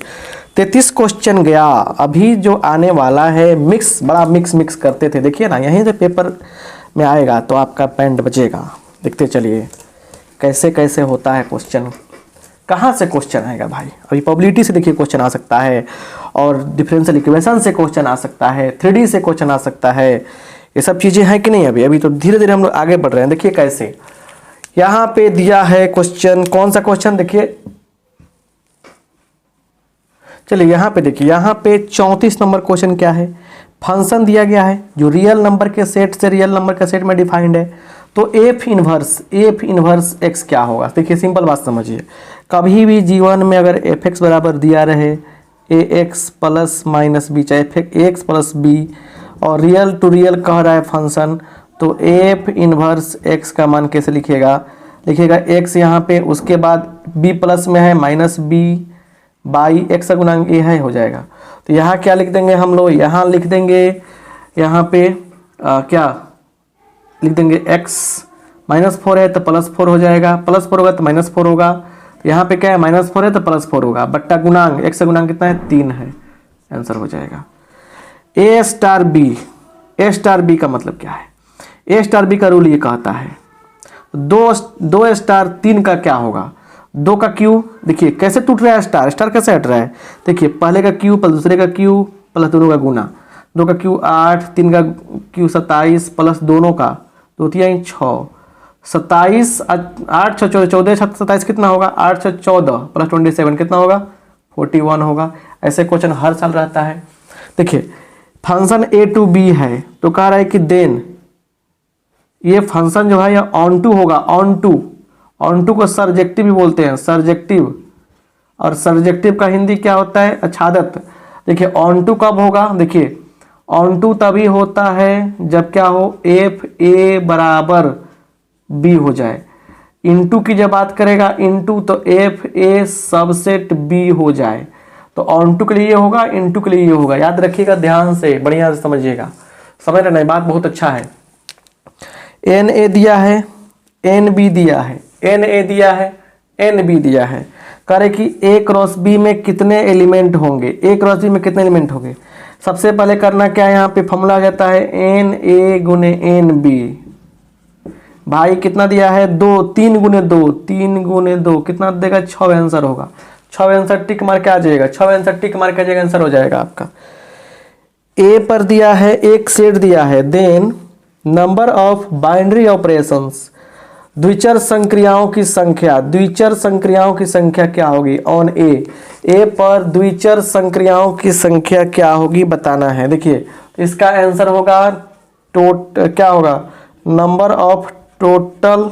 33 क्वेश्चन गया। अभी जो आने वाला है मिक्स, बड़ा मिक्स करते थे, देखिए ना, यहीं से पेपर में आएगा तो आपका पैंट बचेगा। देखते चलिए कैसे कैसे होता है क्वेश्चन, कहाँ से क्वेश्चन आएगा भाई। अभी प्रोबेबिलिटी से देखिए क्वेश्चन आ सकता है, और डिफरेंशियल इक्वेशन से क्वेश्चन आ सकता है, 3D से क्वेश्चन आ सकता है। ये सब चीज़ें हैं कि नहीं। अभी तो धीरे धीरे हम लोग आगे बढ़ रहे हैं। देखिए कैसे यहाँ पे दिया है क्वेश्चन, कौन सा क्वेश्चन देखिए, चलिए यहाँ पे देखिए, यहाँ पे 34 नंबर क्वेश्चन क्या है, फंक्शन दिया गया है जो रियल नंबर के सेट से रियल नंबर के सेट में डिफाइंड है। तो एफ इनवर्स एक्स क्या होगा। देखिए सिंपल बात समझिए, कभी भी जीवन में अगर एफ एक्स बराबर दिया रहे ए एक्स प्लस माइनस बी, चाहे एफ एक्स प्लस बी, और रियल टू रियल कह रहा है फंक्शन, तो एफ इनवर्स एक्स का मान कैसे लिखिएगा एक्स यहाँ पे, उसके बाद बी प्लस में है माइनस बी बाई एक्स का गुणांक ए है, हो जाएगा। तो यहाँ क्या लिख देंगे हम लोग, यहाँ लिख देंगे यहाँ पे क्या लिख देंगे एक्स -4 है तो +4 हो जाएगा, +4 होगा तो -4 होगा। यहाँ पे क्या है -4 है तो +4 होगा, बट्टा गुणांक एक्स का गुणांक कितना है 3 है, आंसर हो जाएगा। ए स्टार बी का मतलब क्या है, ए स्टार बी का रूल ये कहता है 2 स्टार 3 का क्या होगा, 2 का क्यू। देखिए कैसे टूट रहा है स्टार कैसे हट रहा है, देखिए पहले का क्यू प्लस दूसरे का क्यू प्लस दोनों का गुना, 2 का क्यू 8, 3 का क्यू 27 प्लस दोनों का 2 3 6, 27 8 6 14 27 कितना होगा, 8 6 14 प्लस 27 कितना होगा 41 होगा। ऐसे क्वेश्चन हर साल रहता है। देखिए फंक्शन ए टू बी है तो कह रहा है कि देन ये फंक्शन जो है ये ऑन टू होगा, ऑन टू को सरजेक्टिव भी बोलते हैं, सरजेक्टिव, और सरजेक्टिव का हिंदी क्या होता है आच्छादित। देखिए ऑन टू कब होगा, देखिए ऑन टू तभी होता है जब क्या हो एफ ए बराबर बी हो जाए। इनटू की जब बात करेगा इनटू तो एफ ए सबसेट बी हो जाए। तो ऑन टू के लिए ये होगा, इनटू के लिए ये होगा। याद रखिएगा ध्यान से, बढ़िया से समझिएगा, समझ रहे नहीं, बात बहुत अच्छा है। एन ए दिया है, एन बी दिया है, एन ए दिया है, एन बी दिया है। करे कि ए क्रॉस बी में कितने एलिमेंट होंगे, ए क्रॉस बी में कितने एलिमेंट होंगे। सबसे पहले करना क्या है, यहाँ पे फॉर्मूला आ जाता है एन ए गुने एन बी। भाई कितना दिया है 2, 3 गुने 2, 3 गुने 2 कितना देगा 6 आंसर होगा। 6 आंसर टिक मार के आ जाएगा, 6 आंसर टिक मार के आ जाएगा, आंसर हो जाएगा आपका। ए पर दिया है एक सेट दिया है, then number of binary operations, द्विचर संक्रियाओं की संख्या, द्विचर संक्रियाओं की संख्या क्या होगी ऑन ए पर द्विचर संक्रियाओं की संख्या क्या होगी बताना है। देखिए इसका आंसर होगा क्या होगा number of total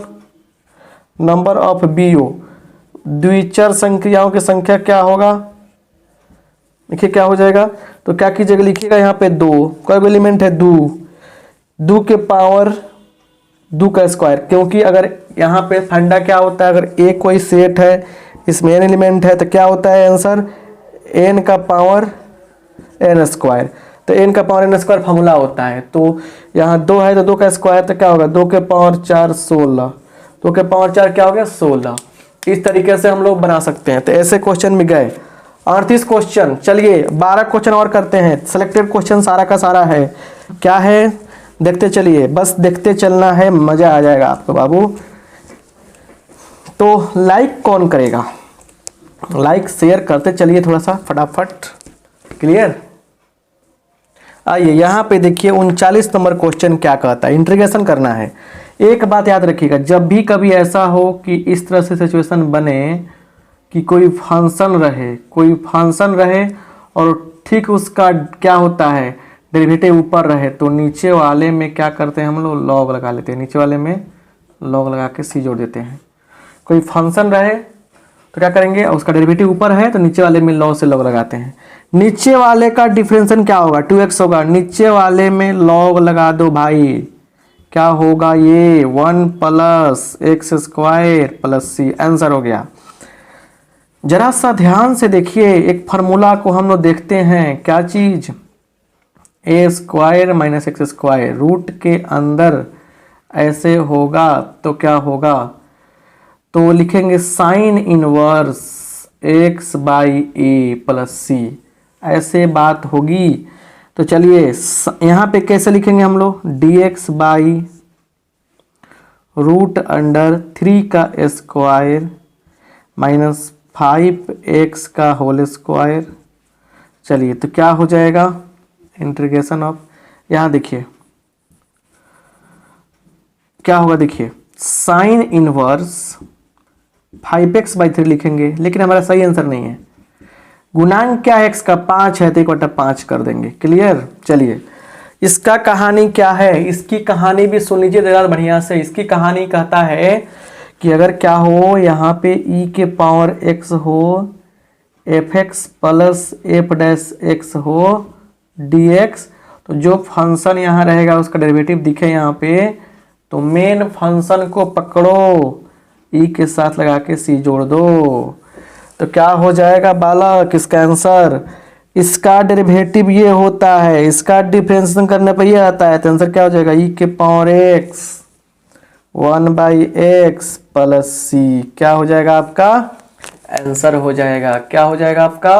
number of BO, द्विचर संक्रियाओं की संख्या क्या होगा। देखिए क्या हो जाएगा, तो क्या कीजिएगा लिखिएगा यहाँ पे 2, कोई एलिमेंट है 2 के पावर 2 का स्क्वायर, क्योंकि अगर यहाँ पे फंडा क्या होता है, अगर ए कोई सेट है इसमें n एलिमेंट है तो क्या होता है आंसर n का पावर n स्क्वायर। तो n का पावर n स्क्वायर फॉर्मूला होता है। तो यहाँ 2 है तो 2 का स्क्वायर तो क्या होगा 2 के पावर 4 16, 2 के पावर 4 क्या हो गया 16। इस तरीके से हम लोग बना सकते हैं। तो ऐसे क्वेश्चन में गए 38 क्वेश्चन। चलिए 12 क्वेश्चन और करते हैं, सिलेक्टेड क्वेश्चन सारा का सारा है, क्या है देखते चलिए, बस देखते चलना है, मजा आ जाएगा आपको बाबू। तो लाइक कौन करेगा, लाइक शेयर करते चलिए थोड़ा सा फटाफट, क्लियर। आइए यहाँ पे देखिए 39 नंबर क्वेश्चन क्या कहता है, इंटीग्रेशन करना है। एक बात याद रखिएगा, जब भी कभी ऐसा हो कि इस तरह से सिचुएशन बने कि कोई फंक्शन रहे और ठीक उसका क्या होता है डेरिवेटिव ऊपर रहे, तो नीचे वाले में क्या करते हैं हम लोग लॉग लगा लेते हैं, नीचे वाले में लॉग लगा के सी जोड़ देते हैं। कोई फंक्शन रहे तो क्या करेंगे, उसका डेरिवेटिव ऊपर है तो नीचे वाले में लॉग से लॉग लगाते हैं। नीचे वाले का डिफरेंशियल क्या होगा 2x होगा, नीचे वाले में लॉग लगा दो भाई, क्या होगा ये 1 + x² + c, आंसर हो गया। जरा सा ध्यान से देखिए, एक फार्मूला को हम लोग देखते हैं, क्या चीज a² - x², रूट के अंदर ऐसे होगा तो क्या होगा, तो लिखेंगे साइन इनवर्स x/a + c, ऐसे बात होगी। तो चलिए यहाँ पे कैसे लिखेंगे हम लोग dx/a √3 का स्क्वायर माइनस 5x का होल स्क्वायर। चलिए तो क्या हो जाएगा, इंटीग्रेशन ऑफ, यहाँ देखिए क्या होगा, देखिए साइन इनवर्स 5x/3 लिखेंगे, लेकिन हमारा सही आंसर नहीं है। गुणांक क्या है, x का 5 है तो 1/5 कर देंगे। क्लियर। चलिए इसका कहानी क्या है, इसकी कहानी भी सुन लीजिए ज़रा बढ़िया से। इसकी कहानी कहता है कि अगर क्या हो, यहाँ पे e के पावर x हो, fx प्लस f' हो dx, तो जो फंक्शन यहाँ रहेगा उसका डेरिवेटिव दिखे यहाँ पे, तो मेन फंक्शन को पकड़ो, e के साथ लगा के c जोड़ दो, तो क्या हो जाएगा बालक, इसका आंसर, इसका डेरिवेटिव ये होता है, इसका डिफरेंशिएशन करने पर ये आता है, तो आंसर क्या हो जाएगा, e के power x 1/x plus c, क्या हो जाएगा आपका आंसर हो जाएगा, क्या हो जाएगा आपका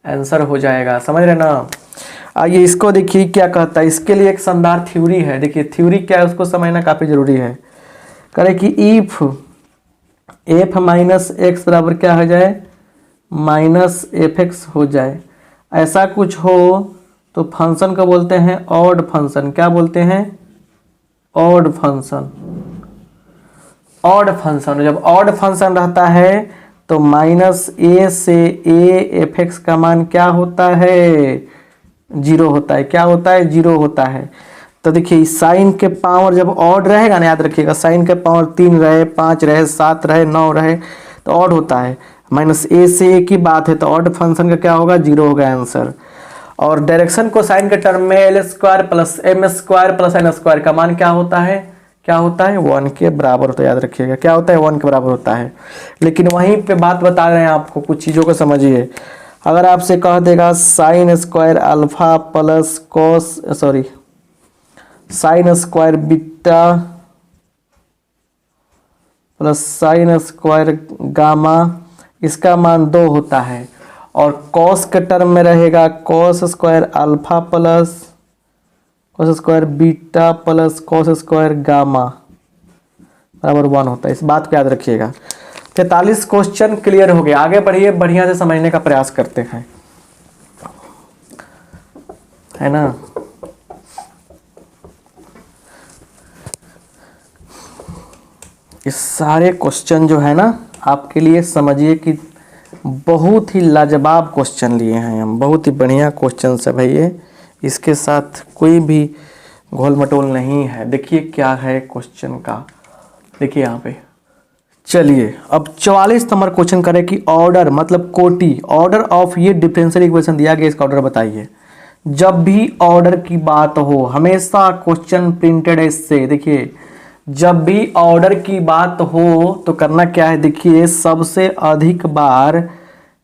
आंसर हो जाएगा। समझ रहे ना। आइए इसको देखिए क्या कहता है, इसके लिए एक शानदार थ्योरी है। देखिए थ्योरी क्या है उसको समझना काफ़ी जरूरी है। करें कि इफ f माइनस एक्स बराबर क्या हो जाए, माइनस fx हो जाए, ऐसा कुछ हो तो फंक्शन को बोलते हैं ऑड फंक्शन। क्या बोलते हैं, ऑड फंक्शन। ऑड फंक्शन, जब ऑड फंक्शन रहता है तो माइनस a से a fx का मान क्या होता है, 0 होता है। क्या होता है, 0 होता है। तो देखिए साइन के पावर जब ऑड रहेगा ना, याद रखिएगा, साइन के पावर 3 रहे, 5 रहे, 7 रहे, 9 रहे तो ऑड होता है। माइनस a से a की बात है तो ऑड फंक्शन का क्या होगा, 0 होगा आंसर। और डायरेक्शन को साइन के टर्म में l² plus m² plus n² का मान क्या होता है, क्या होता है 1 के बराबर होता है। याद रखिएगा क्या होता है, 1 के बराबर होता है। लेकिन वहीं पे बात बता रहे हैं आपको, कुछ चीज़ों को समझिए। अगर आपसे कह देगा sine square alpha plus cos, sorry sine square beta plus sine square gamma, इसका मान 2 होता है। और कॉस के टर्म में रहेगा cos square alpha plus cos square beta plus cos square gamma बराबर 1 होता है। इस बात को याद रखिएगा। 43 क्वेश्चन क्लियर हो गए। आगे बढ़िए, बढ़िया से समझने का प्रयास करते हैं, है ना। इस सारे क्वेश्चन जो है ना आपके लिए समझिए कि बहुत ही लाजवाब क्वेश्चन लिए हैं हम, बहुत ही बढ़िया क्वेश्चन है भाई ये, इसके साथ कोई भी घोल मटोल नहीं है। देखिए क्या है क्वेश्चन का, देखिए यहाँ पे। चलिए अब 44 नंबर क्वेश्चन करें कि ऑर्डर मतलब कोटि, ऑर्डर ऑफ ये डिफरेंशियल इक्वेशन दिया गया, इसका ऑर्डर बताइए। जब भी ऑर्डर की बात हो, हमेशा क्वेश्चन प्रिंटेड है इससे। देखिए जब भी ऑर्डर की बात हो तो करना क्या है, देखिए सबसे अधिक बार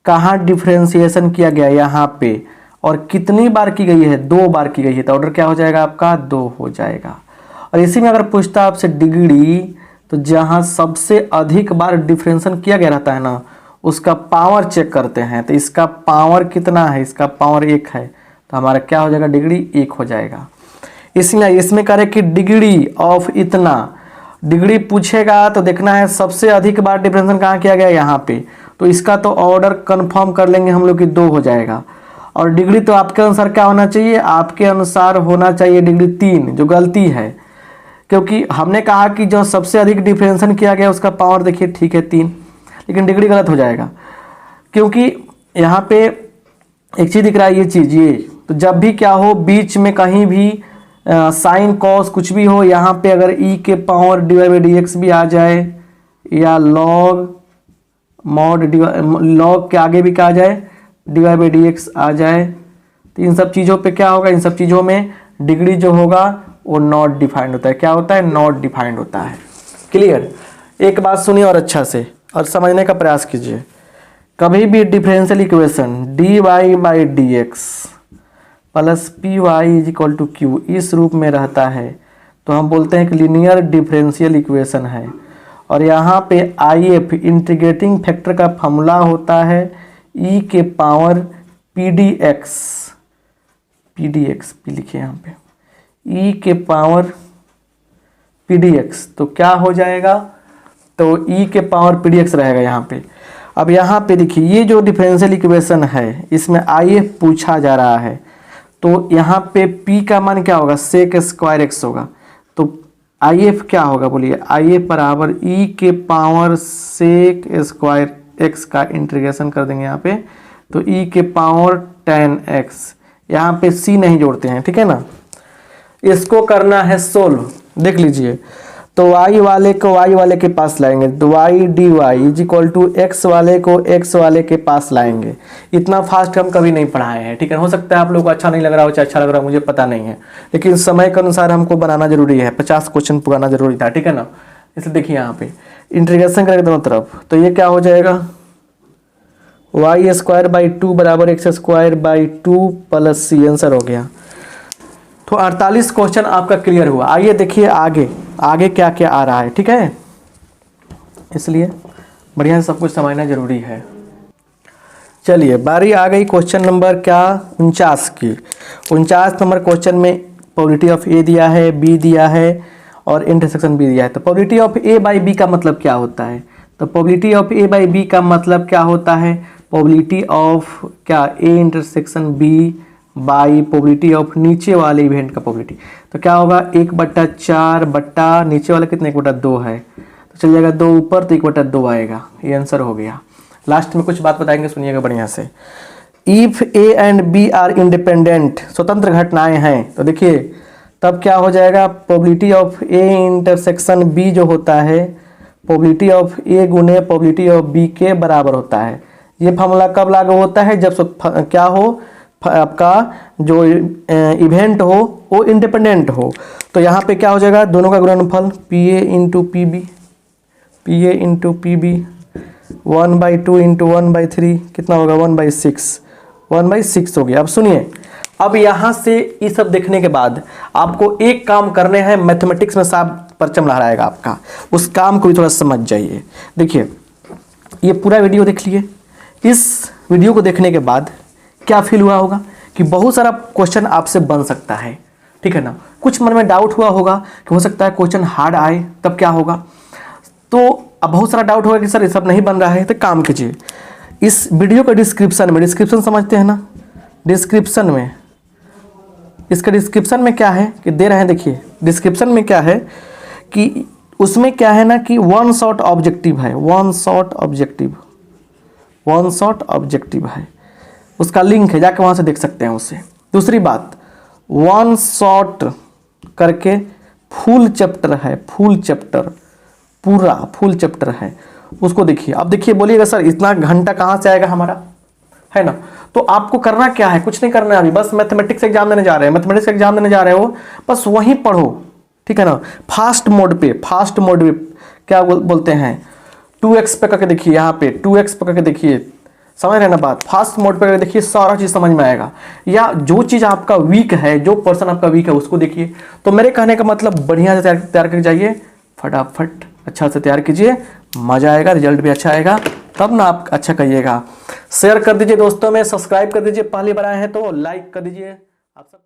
कहाँ डिफरेंशिएशन किया गया, यहाँ पे, और कितनी बार की गई है, 2 बार की गई है, तो ऑर्डर क्या हो जाएगा आपका 2 हो जाएगा। और इसी में अगर पूछता है आपसे डिग्री, तो जहाँ सबसे अधिक बार डिफरेंशिएशन किया गया रहता है ना, उसका पावर चेक करते हैं। तो इसका पावर कितना है, इसका पावर 1 है, तो हमारा क्या हो जाएगा, डिग्री 1 हो जाएगा। इसमें करें कि डिग्री ऑफ इतना, डिग्री पूछेगा तो देखना है सबसे अधिक बार डिफरेंशिएशन कहाँ किया गया, यहाँ पे, तो इसका तो ऑर्डर कंफर्म कर लेंगे हम लोग कि 2 हो जाएगा। और डिग्री तो आपके अनुसार क्या होना चाहिए, आपके अनुसार होना चाहिए डिग्री 3, जो गलती है, क्योंकि हमने कहा कि जो सबसे अधिक डिफरेंशिएशन किया गया उसका पावर देखिए ठीक है 3, लेकिन डिग्री गलत हो जाएगा, क्योंकि यहाँ पे एक चीज़ दिख रहा है, ये चीज़ ये, तो जब भी क्या हो बीच में कहीं भी साइन कॉस कुछ भी हो, यहाँ पे अगर e के पावर dy/dx भी आ जाए, या लॉग मॉड लॉग के आगे भी क्या आ जाए, dy/dx आ जाए, तो इन सब चीज़ों पे क्या होगा, इन सब चीज़ों में डिग्री जो होगा वो नॉट डिफाइंड होता है। क्या होता है, नॉट डिफाइंड होता है। क्लियर। एक बात सुनिए और अच्छा से और समझने का प्रयास कीजिए। कभी भी differential equation dy/dx plus P Y is equal to Q इस रूप में रहता है तो हम बोलते हैं कि लीनियर डिफरेंशियल इक्वेशन है। और यहाँ पे IF इंटीग्रेटिंग फैक्टर का फॉर्मूला होता है e के पावर pdx p लिखे यहाँ पे, e के पावर pdx, तो क्या हो जाएगा, तो e के पावर pdx रहेगा यहाँ पे। अब यहाँ पे देखिए ये जो डिफरेंशियल इक्वेशन है इसमें if पूछा जा रहा है, तो यहाँ पे p का मान क्या होगा, sec स्क्वायर x होगा, तो if क्या होगा बोलिए, if बराबर e के पावर sec स्क्वायर x का इंटीग्रेशन कर देंगे यहाँ पे, तो e के पावर tan x, यहाँ पे c नहीं जोड़ते हैं, ठीक है ना। इसको करना है सोल्व, देख लीजिए, तो y वाले को y वाले के पास लाएंगे, तो y dy is equal to x वाले को x वाले के पास लाएंगे। इतना फास्ट हम कभी नहीं पढ़ाए हैं, ठीक है। हो सकता है आप लोगों को अच्छा नहीं लग रहा हो, चाहे अच्छा लग रहा हो, मुझे पता नहीं है, लेकिन समय के अनुसार हमको बनाना जरूरी है, 50 क्वेश्चन पुराना जरूरी था, ठीक है ना। इसलिए देखिए यहाँ पे इंटीग्रेशन करेंगे दोनों तरफ, तो ये क्या हो जाएगा, वाई स्क्वायर बाई 2 बराबर x square by 2 plus C, answer हो गया। तो 48 क्वेश्चन आपका क्लियर हुआ। आइए देखिए आगे आगे क्या क्या आ रहा है, ठीक है, इसलिए बढ़िया से सब कुछ समझना जरूरी है। चलिए बारी आ गई क्वेश्चन नंबर क्या 49 की। 49 नंबर क्वेश्चन में प्रोबेबिलिटी ऑफ ए दिया है, बी दिया है और इंटरसेक्शन बी दिया है। तो probability of A by B का मतलब क्या होता है, तो probability of A by B का मतलब क्या होता है, प्रोबेबिलिटी ऑफ क्या A intersection B by probability of नीचे वाले इवेंट का प्रोबेबिलिटी। तो क्या होगा 1/4 बट्टा नीचे वाला कितने 1/2 है, तो चल जाएगा 2 ऊपर, तो 1/2 आएगा, ये आंसर हो गया। लास्ट में कुछ बात बताएंगे, सुनिएगा बढ़िया से। If A and B are independent, स्वतंत्र घटनाएं हैं, तो देखिए तब क्या हो जाएगा, probability of A intersection B जो होता है प्रोबेबिलिटी ऑफ ए गुने प्रोबेबिलिटी ऑफ बी के बराबर होता है। ये फॉर्मूला कब लागू होता है, जब क्या हो, आपका जो इवेंट हो वो इंडिपेंडेंट हो। तो यहाँ पे क्या हो जाएगा, दोनों का गुणनफल P A into P B, P A into P B, 1/2 into 1/3 कितना होगा 1/6, 1/6 हो गया। अब सुनिए, अब यहाँ से ये सब देखने के बाद आपको एक काम करने हैं, मैथमेटिक्स में साफ परचम लहराएगा आपका, उस काम को भी थोड़ा समझ जाइए। देखिए ये पूरा वीडियो देख लिए, इस वीडियो को देखने के बाद क्या फील हुआ होगा कि बहुत सारा क्वेश्चन आपसे बन सकता है, ठीक है ना। कुछ मन में डाउट हुआ होगा कि हो सकता है क्वेश्चन हार्ड आए, तब क्या होगा, तो अब बहुत सारा डाउट होगा कि सर ये सब नहीं बन रहा है। तो काम कीजिए, इस वीडियो का डिस्क्रिप्शन समझते हैं ना, डिस्क्रिप्शन में, इसका डिस्क्रिप्शन में क्या है कि दे रहे हैं, देखिए डिस्क्रिप्शन में क्या है कि उसमें क्या है ना कि वन शॉट ऑब्जेक्टिव है, वन शॉट ऑब्जेक्टिव है, उसका लिंक है, जाके वहाँ से देख सकते हैं उससे। दूसरी बात, वन शॉट करके फुल चैप्टर है, फुल चैप्टर, पूरा फुल चैप्टर है, उसको देखिए। अब देखिए बोलिएगा सर इतना घंटा कहाँ से आएगा हमारा, है ना। तो आपको करना क्या है, कुछ नहीं करना है अभी, बस मैथमेटिक्स एग्जाम देने जा रहे हैं, मैथमेटिक्स एग्जाम देने जा रहे हो, बस वहीं पढ़ो, ठीक है ना। फास्ट मोड पे क्या बोलते हैं 2x पे करके देखिए, यहाँ पे 2x पे करके देखिए, समझ रहे ना बात। फास्ट मोड पे देखिए सारा चीज समझ में आएगा, या जो चीज आपका वीक है, जो पर्सन आपका वीक है उसको देखिए। तो मेरे कहने का मतलब बढ़िया से तैयार करके जाइए, फटाफट अच्छा से तैयार कीजिए, मजा आएगा, रिजल्ट भी अच्छा आएगा, तब ना आप अच्छा करिएगा। शेयर कर दीजिए दोस्तों में, सब्सक्राइब कर दीजिए, पहली बार आए हैं तो लाइक कर दीजिए। आप सब